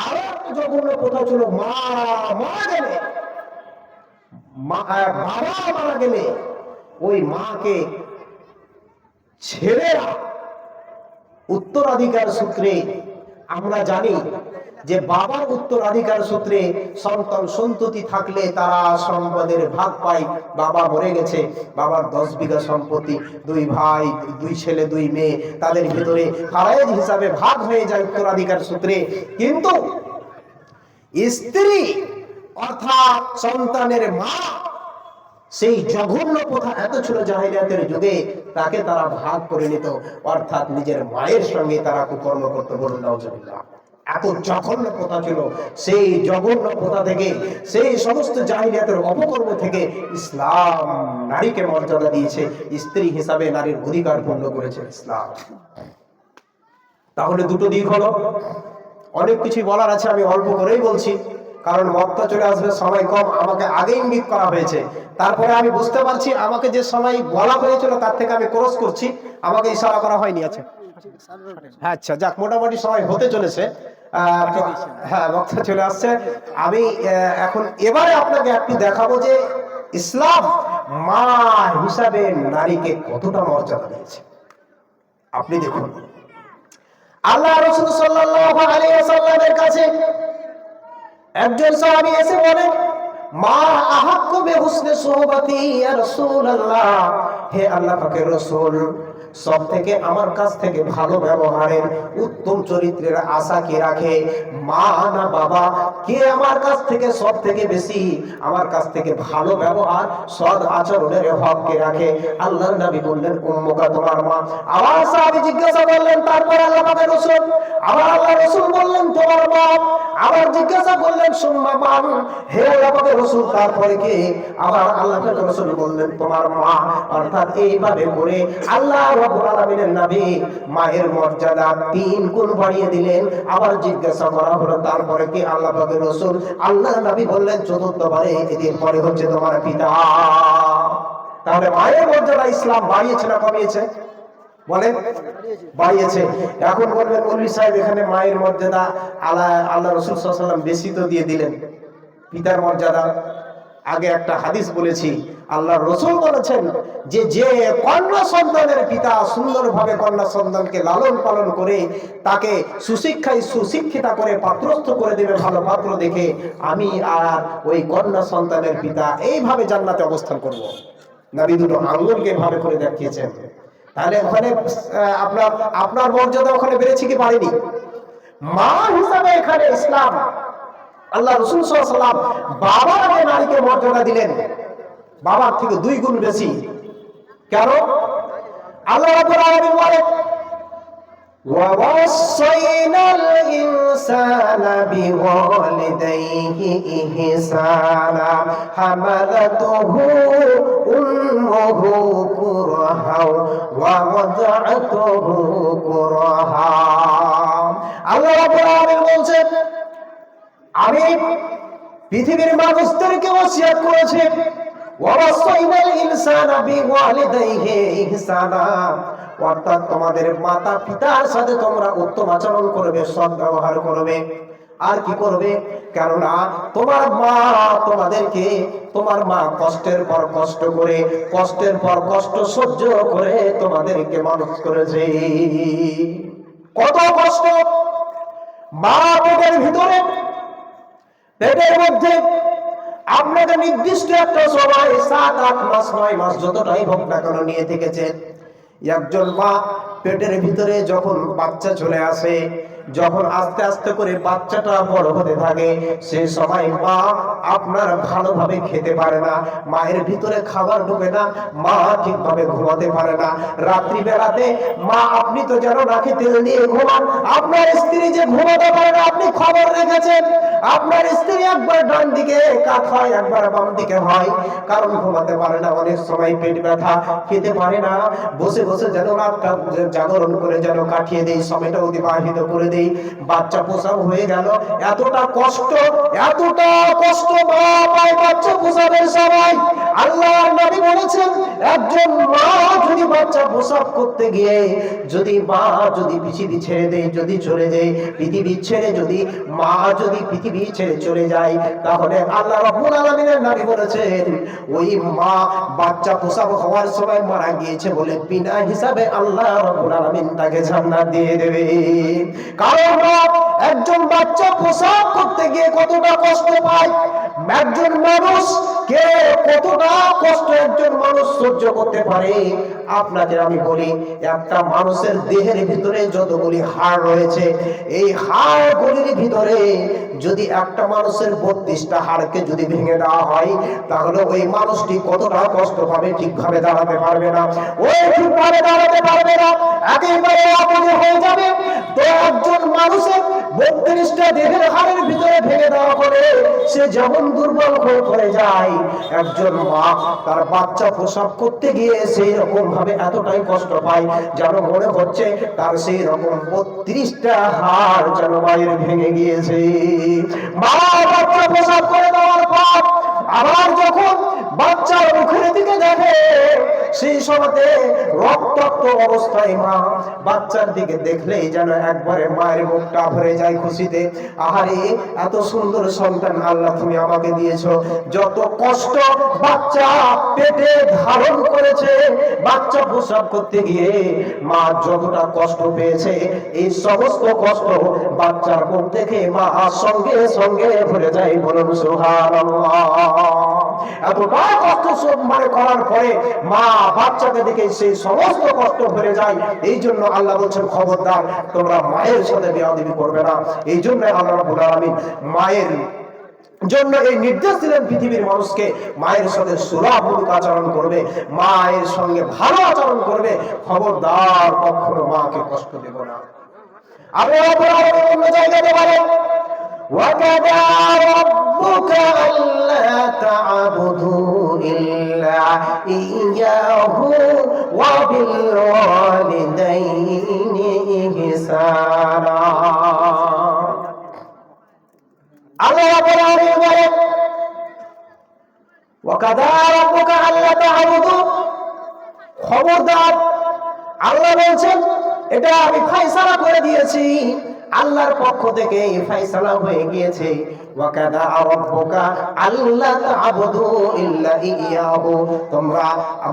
আরো একটা জঘন্য প্রথা ছিল মারা গেলে, বাবা মারা গেলে ওই মাকে ছেলেরা উত্তরাধিকার সূত্রে, আমরা জানি যে বাবার উত্তরাধিকার সূত্রে সন্তান সন্ততি থাকলে তারা সম্পদের ভাগ পায়। বাবা মরে গেছে, বাবার 10 বিঘা সম্পত্তি, 2 ভাই 2 ছেলে 2 মেয়ে, তাদের ভিতরে ফারায়েজ হিসাবে ভাগ হয়ে যায় উত্তরাধিকার সূত্রে। কিন্তু স্ত্রী অর্থাৎ সন্তানের মা, সেই জঘন্য প্রথা এত ছিল জাহিলিয়াতের যুগে, তাকে তারা ভাগ করে নিত, অর্থাৎ নিজের মায়ের সঙ্গে তারা কুকর্ম করতে। বলুন নাউজুবিল্লাহ। এত জঘন্য প্রথা ছিল। সেই জঘন্য প্রথা থেকে, সেই সমস্ত জাহিলিয়াতের অপকর্ম থেকে ইসলাম নারীকে মর্যাদা দিয়েছে, স্ত্রী হিসাবে নারীর অধিকার পূর্ণ করেছে ইসলাম। তাহলে দুটো দিক হলো। অনেক কিছু বলার আছে, আমি অল্প করেই বলছি, কারণ বক্তা চলে আসবে, সময় কম। আমাকে আগে ইঙ্গিত করা হয়েছে, তারপরে আমি বুঝতে পারছি আমাকে যে সময় বলা হয়েছিল তার থেকে আমি ক্রস করছি, আমাকে ইশারা করা হয়নি। আছে হ্যাঁ, আচ্ছা যাক, মোটামুটি সময় হতে চলেছে। হ্যাঁ, বক্তা চলে আসছে। আমি এখন এবারে আপনাকে একটু দেখাবো যে ইসলাম মা হিসাবে নারীকে কতটা মর্যাদা দিয়েছে। আপনি দেখুন, আল্লাহ রাসূল সাল্লাল্লাহু আলাইহি ওয়াসাল্লামের কাছে একজন সাহাবী এসে বলেন, মা আহাক্কু বিহুসনি সুহবাতি ইয়া রাসূলুল্লাহ, হে আল্লাহ পাকের রাসূল, সব থেকে আমার কাছ থেকে ভালো ব্যবহারের, উত্তম চরিত্রের আশা কে রাখে, মা না বাবা? কে আমার কাছ থেকে সব থেকে বেশি আমার কাছ থেকে ভালো ব্যবহার, সৎ আচরণের হক কে রাখে? আল্লাহর নবী বললেন উম্মুকা, তোমার মা। আবার সাহাবী জিজ্ঞাসা করলেন, তারপর আল্লাহ পাকের রাসূল? আবার আল্লাহ রাসূল বললেন তোমার মা। আবার জিজ্ঞাসা করলেন সুম্মা মান, হে আল্লাহ পাকের রাসূল তারপরে কে? আবার আল্লাহ পাকের রাসূল বললেন তোমার মা। অর্থাৎ এইভাবে করে আল্লাহ রাব্বুল আলামিনের নবী মায়ের মর্যাদা 3 গুণ বাড়িয়ে দিলেন। আবার জিজ্ঞাসা করা হলো তারপরে কি? আল্লাহ পাকের রাসূল। আল্লাহর নবী বললেন চতুর্থবারে, এদের পরে হচ্ছে তোমার পিতা। তাহলে মায়ের মর্যাদা ইসলাম বাড়িয়েছে না কমিয়েছে? বলেন, বাড়িয়েছে। এখন বলবেন মৌলভী সাহেব এখানে মায়ের মর্যাদা আল্লাহ রাসূল সাল্লাল্লাহু আলাইহি ওয়াসাল্লাম বেশি তো দিয়ে দিলেন, পিতার মর্যাদা। আগে একটা হাদিস বলেছি, আল্লাহ রাসূল বলেছেন যে যে কন্যা সন্তানের পিতা সুন্দরভাবে কন্যা সন্তানকে লালন পালন করে তাকে সুশিক্ষায় সুশিক্ষিতা করে পাত্রস্থ করে দেবে ভালো পাত্র দেখে, আমি আর ওই কন্যা সন্তানের পিতা এইভাবে জান্নাতে অবস্থান করব। নবী দুটো আঙ্গুলকে এভাবে করে দেখিয়েছেন। তাহলে ওখানে আপনার মর্যাদা ওখানে বেড়েছে কি বাড়েনি? মা হিসাবে এখানে ইসলাম, আল্লাহ রাসূল সাল্লাল্লাহু আলাইহি ওয়াসাল্লাম বাবার আগে নারীকে মর্যাদা দিলেন বাবার থেকে 2 গুণ বেশি। কেন? আল্লাহ রাব্বুল আলামিন বলেন وَوَصَّيْنَا الْإِنسَانَ بِوَالِدَيْهِ إِحْسَانًا حَمَلَتْهُ أُمُّهُ كُرْهًا وَوَضَعَتْهُ كُرْهًا। আল্লাহ রাব্বুল আলামিন বলছেন, আমি পৃথিবীর মানুষদেরকে ওসিয়ত করেছি ওয়াসাইনাল ইনসানা বিওয়ালিদাইহি ইহসানা, অর্থাৎ তোমাদের মাতা পিতার সাথে তোমরা উত্তম আচরণ করবে, সৎ ব্যবহার করবে। আর কি করবে? কেননা তোমার মা তোমাদেরকে, তোমার মা কষ্টের পর কষ্ট করে, কষ্টের পর কষ্ট সহ্য করে তোমাদেরকে মানুষ করেছে। কত কষ্ট! মা পেটের ভিতরে, পেটের মধ্যে আপনাকে নির্দিষ্ট একটা সময় 7-8 মাস 9 মাস যতটাই হোক না কেন নিয়ে থেকেছেন। একজন মা পেটের ভিতরে যখন বাচ্চা চলে আসে, যখন আস্তে আস্তে করে বাচ্চাটা বড় হতে থাকে, সেই সময় মা আপনার ভালোভাবে খেতে পারে না, মায়ের ভিতরে খাবার ঢোকে না, মা ঠিকভাবে ঘুমাতে পারে না। রাত্রি বেলাতে মা, আপনি তো যেন নাকি তেল দিয়ে ঘুমান, আপনার স্ত্রী যে ঘুমাতে পারে না, আপনি খবর রেখেছেন? আপনার স্ত্রী একবার ডান দিকে কাত হয়, একবার বাম দিকে হয়, কারণ ঘুমাতে পারে না। অনেক সময় পেট ব্যথা, খেতে পারে না, বসে বসে যেন রাতটা জাগরণ করে যেন কাটিয়ে দেই, সময়টা অতিবাহিত করে দেই। বাচ্চা প্রসব হয়ে গেল, এতটা কষ্ট, এতটা কষ্ট মা পায় বাচ্চা প্রসবের সময়। আল্লাহর নবী বলেছেন, একজন মা যদি বাচ্চা প্রসব করতে গিয়ে যদি মা যদি পৃথিবী ছেড়ে দেয়, যদি চলে যায়, পৃথিবী ছেড়ে যদি মা যদি পৃথিবী ছেড়ে চলে যায়, তাহলে আল্লাহ রাব্বুল আলামিনের নবী বলেছেন, ওই মা বাচ্চা প্রসব হওয়ার সময় মারা গিয়েছে বলে বিনা হিসাবে আল্লাহ রাব্বুল আলামিন তাকে জান্নাত দিয়ে দেবে। কারণ একজন বাচ্চা প্রসব করতে গিয়ে কতটা কষ্ট পায়, একজন মানুষ কে কতটা কষ্ট একজন মানুষ সহ্য করতে পারে। আপনাকে আমি বলি, একটা মানুষের দেহের ভিতরে যতগুলি হাড় রয়েছে, এই হাড়গুলির ভিতরে যদি একটা মানুষের 32টা হাড়কে যদি ভেঙে দেওয়া হয়, তাহলে ওই মানুষটি কতটা কষ্ট পাবে, ঠিকভাবে দাঁড়াতে পারবে না, ওই ঠিকভাবে দাঁড়াতে পারবে না, একেবারে অপূর্ণ হয়ে যাবে। তো একজন মানুষের 32টা দেহের হাড়ের ভিতরে ভেঙে দেওয়া হলে সে যেমন দুর্বল হয়ে যায়, একজন মা তার বাচ্চা প্রসব করতে গিয়ে সেই রকম ভাবে এতটাই কষ্ট পায়, যেন মনে হচ্ছে তার সেই রকম 32টা হাড় যেন মায়ের ভেঙে গিয়েছে। মা বাচ্চা প্রসব করে দেওয়ার পর আবার যখন বাচ্চার মুখের দিকে দেখে, সেই সময়তে রক্তাক্ত অবস্থায় মা বাচ্চার দিকে দেখলেই যেন একবারে মায়ের মুখটা ভরে যায় খুশিতে। আহারে, এত সুন্দর সন্তান আল্লাহ তুমি আমাকে দিয়েছো। যত কষ্ট বাচ্চা পেটে ধারণ করেছে, বাচ্চা প্রসব করতে গিয়ে মা যতটা কষ্ট পেয়েছে, এই সমস্ত কষ্ট বাচ্চার মুখ দেখে মা সঙ্গে সঙ্গে ভরে যায়। বলুন সুবহানাল্লাহ। এতটা কষ্ট মানে করার পরে মা বাচ্চাকে দেখে সেই সমস্ত কষ্ট ভরে যায়। এই জন্য আল্লাহ বলছেন, খবরদার তোমরা মায়ের সাথে বেয়াদবি করবে না। এই জন্য আল্লাহ রাব্বুল আলামিন মায়ের জন্য এই নির্দেশ দিলেন পৃথিবীর মানুষকে, মায়ের সাথে সুলভ আচরণ করবে, মায়ের সঙ্গে ভালো আচরণ করবে, খবরদার কখনো মাকে কষ্ট দেব না। আল্লাহ রাব্বুল আলামিন অন্য জায়গাতে বলেন, وَقَضَى رَبُّكَ أَلَّا تَعْبُدُوا إِلَّا إِيَّاهُ وَبِالْوَالِدَيْنِ إِحْسَانًا। আল্লাহ রাব্বুল আলামিন বলেন, وَقَضَى رَبُّكَ أَلَّا تَعْبُدُوا, খবরদার আল্লাহ বলছেন, এটা আমি ফয়সালা করে দিয়েছি, আল্লাহর পক্ষ থেকে ফয়সালা হয়ে গিয়েছে। ওয়াকাদা রাব্বুকা আল্লা তা'বুদু ইল্লা ইয়াহু, তোমরা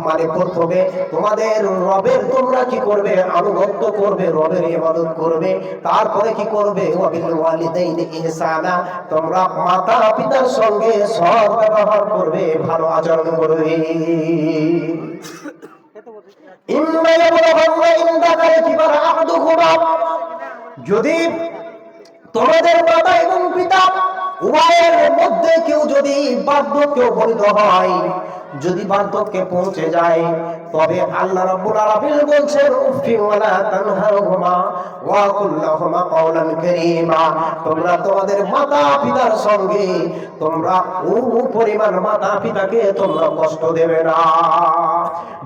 মানে প্রথমে তোমাদের রবের তোমরা কি করবে, আনুগত্য করবে, রবের ইবাদত করবে, তারপরে কি করবে, ওয়াবিল ওয়ালিদাইনি ইহসানা, তোমরা মাতা পিতার সঙ্গে সৎ ব্যবহার করবে, ভালো আচরণ করবে। ইন্না ইয়াবলুগা ইনদাকা কিবারা আহাদুহুমা, যদি তোমাদের মাতা এবং পিতা উভয়ের মধ্যে কেউ যদি বার্ধক্যে উপনীত হয়, যদি বার্ধক্যে পৌঁছে যায়, তবে আল্লাহ রাব্বুল আলামিন বলছেন উফি ওয়ালা তানহারহুমা ওয়া কুল লাহুমা কাওলান কারীমা। তোমরা তোমাদের মাতা পিতার সঙ্গে তোমরা পরিমাণ মাতা পিতাকে তোমরা কষ্ট দেবে না।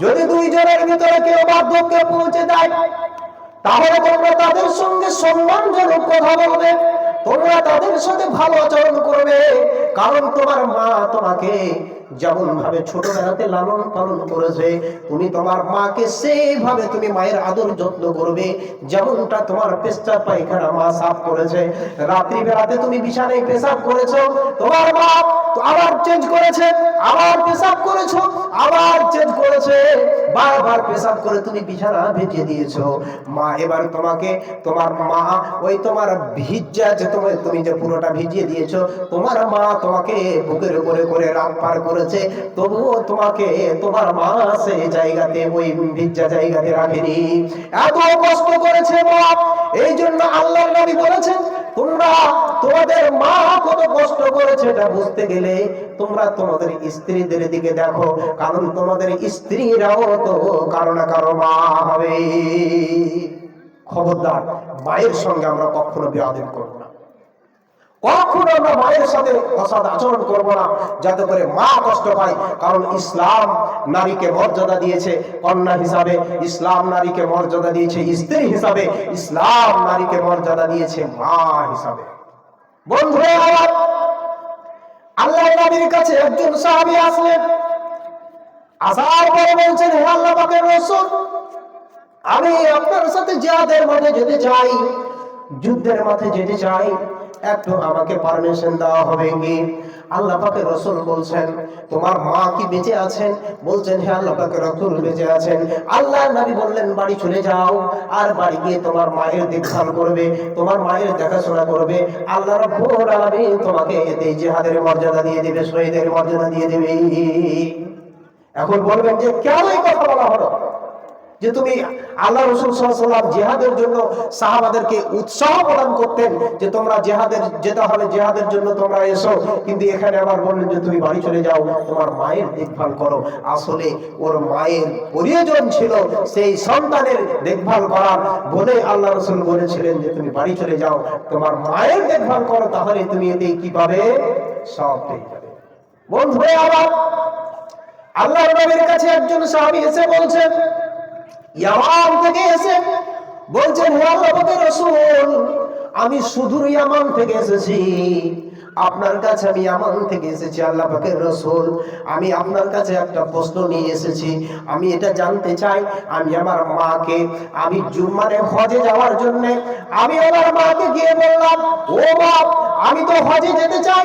যদি দুইজনের ভিতরে কেউ বার্ধক্যে পৌঁছে যায়, তাহলে তোমরা তাদের সঙ্গে সম্মানজনক কথা বলবে, তোমরা তাদের সাথে ভালো আচরণ করবে। কারণ তোমার মা তোমাকে যেমন ভাবে ছোটবেলাতে লালন পালন করেছে, তুমি তোমার মাকে সেইভাবে তুমি মায়ের আদর যত্ন করবে। যেমনটা তোমার পেশাব পায়খানা মা সাফ করেছে, রাত্রি বেলাতে তুমি বিছানায় পেশাব করেছো, তোমার মা আবার চেঞ্জ করেছে, আবার পেশাব করেছো, আবার চেঞ্জ করেছে, বারবার পেশাব করে তুমি বিছানা ভিজিয়ে দিয়েছো। মা এবার তোমাকে, তোমার মা ওই তোমার ভিজা যে তুমি যে পুরোটা ভিজিয়ে দিয়েছো, তোমার মা তোমাকে বুকের উপরে করে রাত পার করেছে, তবুও তোমাকে তোমার মা সেই জায়গাতে ওই ভিজা জায়গাতে রাখেনি, এত কষ্ট করেছে মা। এই জন্য আল্লাহর নবী বলেছেন, তোমরা তোমাদের মা কত কষ্ট করেছে এটা বুঝতে গেলে তোমরা তোমাদের স্ত্রীদের দিকে দেখো, কারণ তোমাদের স্ত্রীরাও তো কারো না কারো মা হবে। খবরদার, মায়ের সঙ্গে আমরা কখনো বেয়াদবি করব না, কখনো আমরা মায়ের সাথে অসৎ আচরণ করব না, যাতে করে মা কষ্ট পায়। কারণ ইসলাম নারীকে মর্যাদা দিয়েছে কন্যা হিসাবে, ইসলাম নারীকে মর্যাদা দিয়েছে স্ত্রী হিসাবে, ইসলাম নারীকে মর্যাদা দিয়েছে মা হিসাবে। বন্ধুরা, আল্লাহর নবীর কাছে একজন সাহাবী আসলেন, আসার পরে বলছেন, হে আল্লাহ পাকের রাসূল, আমি আপনার সাথে জিহাদের মাঠে যেতে চাই, যুদ্ধের মাঠে যেতে চাই, একটু আমাকে পারমিশন দেওয়া হবে কি? আল্লাহ পাকের রাসূল বলছেন, তোমার মা কি বেঁচে আছেন? বলছেন, হ্যাঁ আল্লাহ পাকের রাসূল বেঁচে আছেন। আল্লাহর নবী বললেন, বাড়ি চলে যাও, আর বাড়ি গিয়ে তোমার মায়ের দেখভাল করবে, তোমার মায়ের দেখাশোনা করবে। আল্লাহ রাব্বুল আলামিন তোমাকে এতে জিহাদের মর্যাদা দিয়ে দিবে, শহীদের মর্যাদা দিয়ে দিবে। এখন বলবেন যে কেন এই কথা বলা হলো? যে তুমি আল্লাহ রাসূল সাল্লাল্লাহু আলাইহি ওয়াসাল্লাম জিহাদের জন্য সাহাবাদেরকে উৎসাহ প্রদান করতেন যে তোমরা জিহাদের যেতে হবে, জিহাদের জন্য তোমরা এসো, কিন্তু এখানে আবার বললেন যে তুমি বাড়ি চলে যাও, তোমার মায়ের দেখভাল করো। আসলে ওর মায়ের প্রয়োজন ছিল সেই সন্তানের দেখভাল করার, বলে আল্লাহ রাসূল বলেছিলেন যে তুমি বাড়ি চলে যাও, তোমার মায়ের দেখভাল করো, তাহলে তুমি এতে কি পাবে? সব পেয়ে যাবে। বন্ধুরা, আবার আল্লাহর নবীর কাছে একজন সাহাবী এসে বলছেন, ইয়ামান থেকে এসে বলছেন, হে আল্লাহ পাকের রাসূল, আমি সুদূর ইয়ামান থেকে এসেছি, আপনার কাছে আমি ইয়ামান থেকে এসেছি। আল্লাহ পাকের রাসূল, আমি আপনার কাছে একটা প্রশ্ন নিয়ে এসেছি, আমি এটা জানতে চাই, আমি আমার মাকে, আমি মানে হজে যাওয়ার জন্য আমি আমার মাকে গিয়ে বললাম, ও মা, আমি তো হজে যেতে চাই,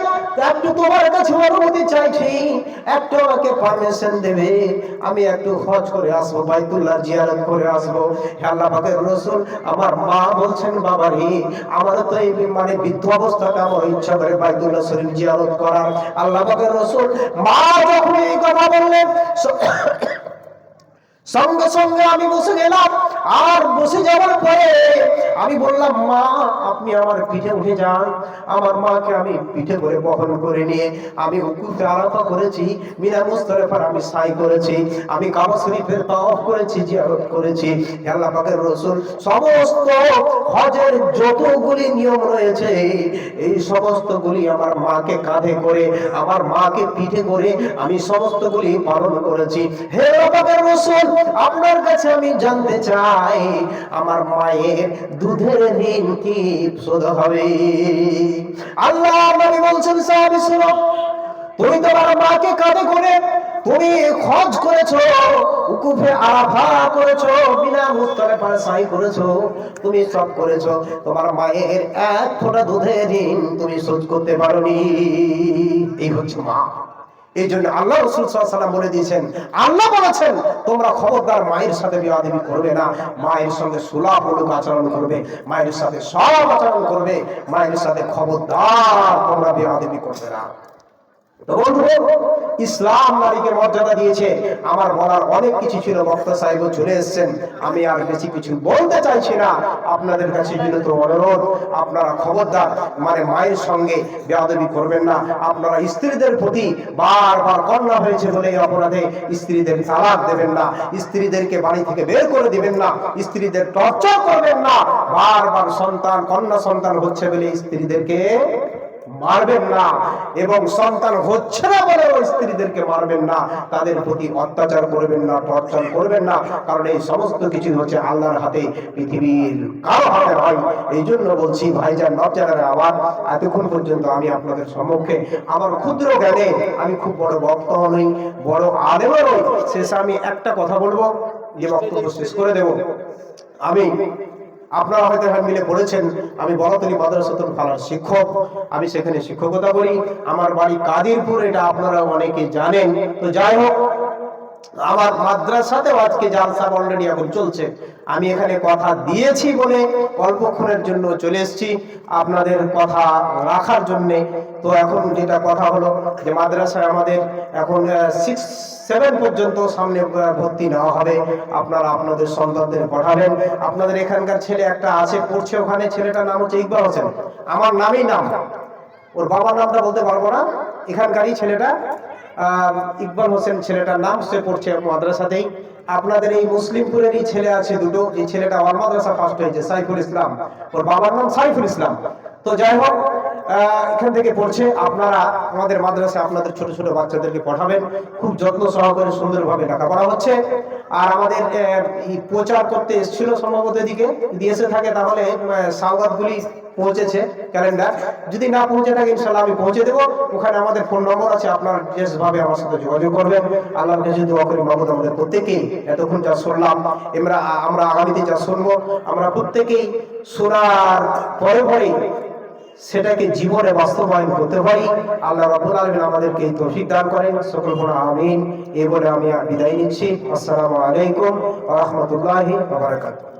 একটু তোমার কাছে অনুমতি চাইছি, একটু আমাকে পারমিশন দেবে, আমি একটু হজ করে আসবো, বাইতুল্লাহ জিয়ারত করে আসবো। হে আল্লাহ পাকের রাসূল, আমার মা বলছেন, বাবা রে, আমার তো এই মানে বৃদ্ধ অবস্থাতে আমার ইচ্ছা করে বাইতুল্লাহ শরীফ জিয়ারত করার। আল্লাহ পাকের রাসূল মা যখন এই কথা বললেন, সঙ্গে সঙ্গে আমি বসে গেলাম, আর বসে যাওয়ার পরে আমি বললাম, মা আপনি আমার পিঠে উঠে যান। আমার মাকে আমি পিঠে করে বহন করে নিয়ে আমি উকুফে আরাফা করেছি, মিনা মুজদালিফার আমি সাই করেছি, আমি কাবা শরীফের তাওয়াফ করেছি, জিয়ারত করেছি। আল্লাহ পাকের রাসূল সমস্ত হজের যতগুলি নিয়ম রয়েছে এই সমস্তগুলি আমার মাকে কাঁধে করে, আমার মাকে পিঠে করে আমি সমস্তগুলি পালন করেছি। হে আল্লাহ পাকের রাসূল, আপনার কাছে আমি জানতে চাই, আমার মায়ের দুধের ঋণ কি শোধ হবে? আল্লাহ নবী বলছেন, সাহাবী শুনো, তুমি তোমার মাকে কাঁধে করে তুমি হজ করেছো, উকুফে আরাফা করেছো, বিনা মুজদালিফার সাই করেছো, তুমি সব করেছো, তোমার মায়ের এক ফোঁটা দুধের ঋণ তুমি শোধ করতে পারোনি। এই হচ্ছে মা। এই জন্য আল্লাহ রাসূল সাল্লাল্লাহু আলাইহি ওয়াসাল্লাম বলে দিয়েছেন, আল্লাহ বলেছেন, তোমরা খবরদার মায়ের সাথে বেয়াদবি করবে না, মায়ের সঙ্গে সুলভ আচরণ করবে, মায়ের সাথে সব আচরণ করবে, মায়ের সাথে খবরদার তোমরা বেয়াদবি করবে না। তো বন্ধু, ইসলাম নারীকে মর্যাদা দিয়েছে। আমার বলার অনেক কিছু ছিল, বক্তা সাহেব চলে এসেছেন, আমি আর বেশি কিছু বলতে চাইছি না। আপনাদের কাছে বিনীত অনুরোধ, আপনারা খবরদার মায়ের সঙ্গে বেয়াদবি করবেন না। আপনারা স্ত্রীদের প্রতি বারবার কন্যা হয়েছে বলে এই অপরাধে স্ত্রীদের তালাক দেবেন না, স্ত্রীদেরকে বাড়ি থেকে বের করে দিবেন না, স্ত্রীদের টর্চার করবেন না। বারবার কন্যা সন্তান হচ্ছে বলে স্ত্রীদেরকে মারবেন না, এবং সন্তান হচ্ছে না বলে ওই স্ত্রীদেরকে মারবেন না, তাদের প্রতি অত্যাচার করবেন না, টর্চার করবেন না। কারণ এই সমস্ত কিছু হচ্ছে আল্লাহর হাতে, পৃথিবীর কারো হাতে নয়। এই জন্য বলছি ভাইজান, নবজানের আবার এতক্ষণ পর্যন্ত আমি আপনাদের সম্মুখে আমার ক্ষুদ্র জ্ঞানে, আমি খুব বড় বক্তা নই, বড় আলেমও নই, শেষে আমি একটা কথা বলবো, যে বক্তব্য শেষ করে দেব। আপনারা হয়তো মিলে পড়েছেন, আমি বড়তলী মাদ্রাসাতুল ফালার শিক্ষক, আমি সেখানে শিক্ষকতা করি। আমার বাড়ি কাদিরপুর, এটা আপনারা অনেকে জানেন। তো যাই হোক, আমার মাদ্রাসাতেও আজকে জালসা অলরেডি এখন চলছে। আমি এখানে কথা দিয়েছি বলে অল্পক্ষণের জন্য চলে এসেছি আপনাদের কথা রাখার জন্যে। তো এখন যেটা কথা হলো যে মাদ্রাসায় আমাদের এখন 6-7 পর্যন্ত সামনে ভর্তি নেওয়া হবে। আপনারা আপনাদের সন্তানদের পড়াবেন। আপনাদের এখানকার ছেলে একটা আছে, পড়ছে ওখানে, ছেলেটার নাম হচ্ছে ইকবাল হোসেন, আমার নামই নাম, ওর বাবার নামটা বলতে পারবো না, এখানকারই ছেলেটা ইকবাল হোসেন ছেলেটার নাম, সে পড়ছে মাদ্রাসাতেই। আপনাদের এই মুসলিমপুরেরই ছেলে আছে দুটো, এই ছেলেটা আমার মাদ্রাসা ফার্স্ট হয়েছে, সাইফুল ইসলাম, ওর বাবার নাম সাইফুল ইসলাম। তো যাই হোক, এখান থেকে পড়ছে। আপনারা আমাদের মাদ্রাসায় আপনাদের ছোট ছোট বাচ্চাদেরকে পড়াবেন, খুব যত্ন সহকারে সুন্দরভাবে লেখাপড়া হচ্ছে। আর আমাদের প্রচার করতে এসেছিল সম্ভবত এদিকে, দিয়েছে থাকে তাহলে সওগাতগুলি পৌঁছেছে, ক্যালেন্ডার যদি না পৌঁছে থাকে ইনশাআল্লাহ আমি পৌঁছে দেবো। ওখানে আমাদের ফোন নম্বর আছে, আপনারা যেভাবে আমার সাথে যোগাযোগ করবেন। আল্লাহর কাছে দোয়া করি মাহমুদ আমাদের প্রত্যেকেই এতক্ষণ যা শুনলাম, আমরা আগামীতে যা শুনবো, আমরা প্রত্যেকেই শোনার পরে পরেই সেটাকে জীবনে বাস্তবায়ন করতে পারি। আল্লাহ রাব্বুল আলামিন আমাদেরকে এই তৌফিক দান করেন, সকল বলা আমিন। এই বলে আমি বিদায় নিচ্ছি। আসসালামু আলাইকুম ওয়া রাহমাতুল্লাহি ওয়া বারাকাতুহু।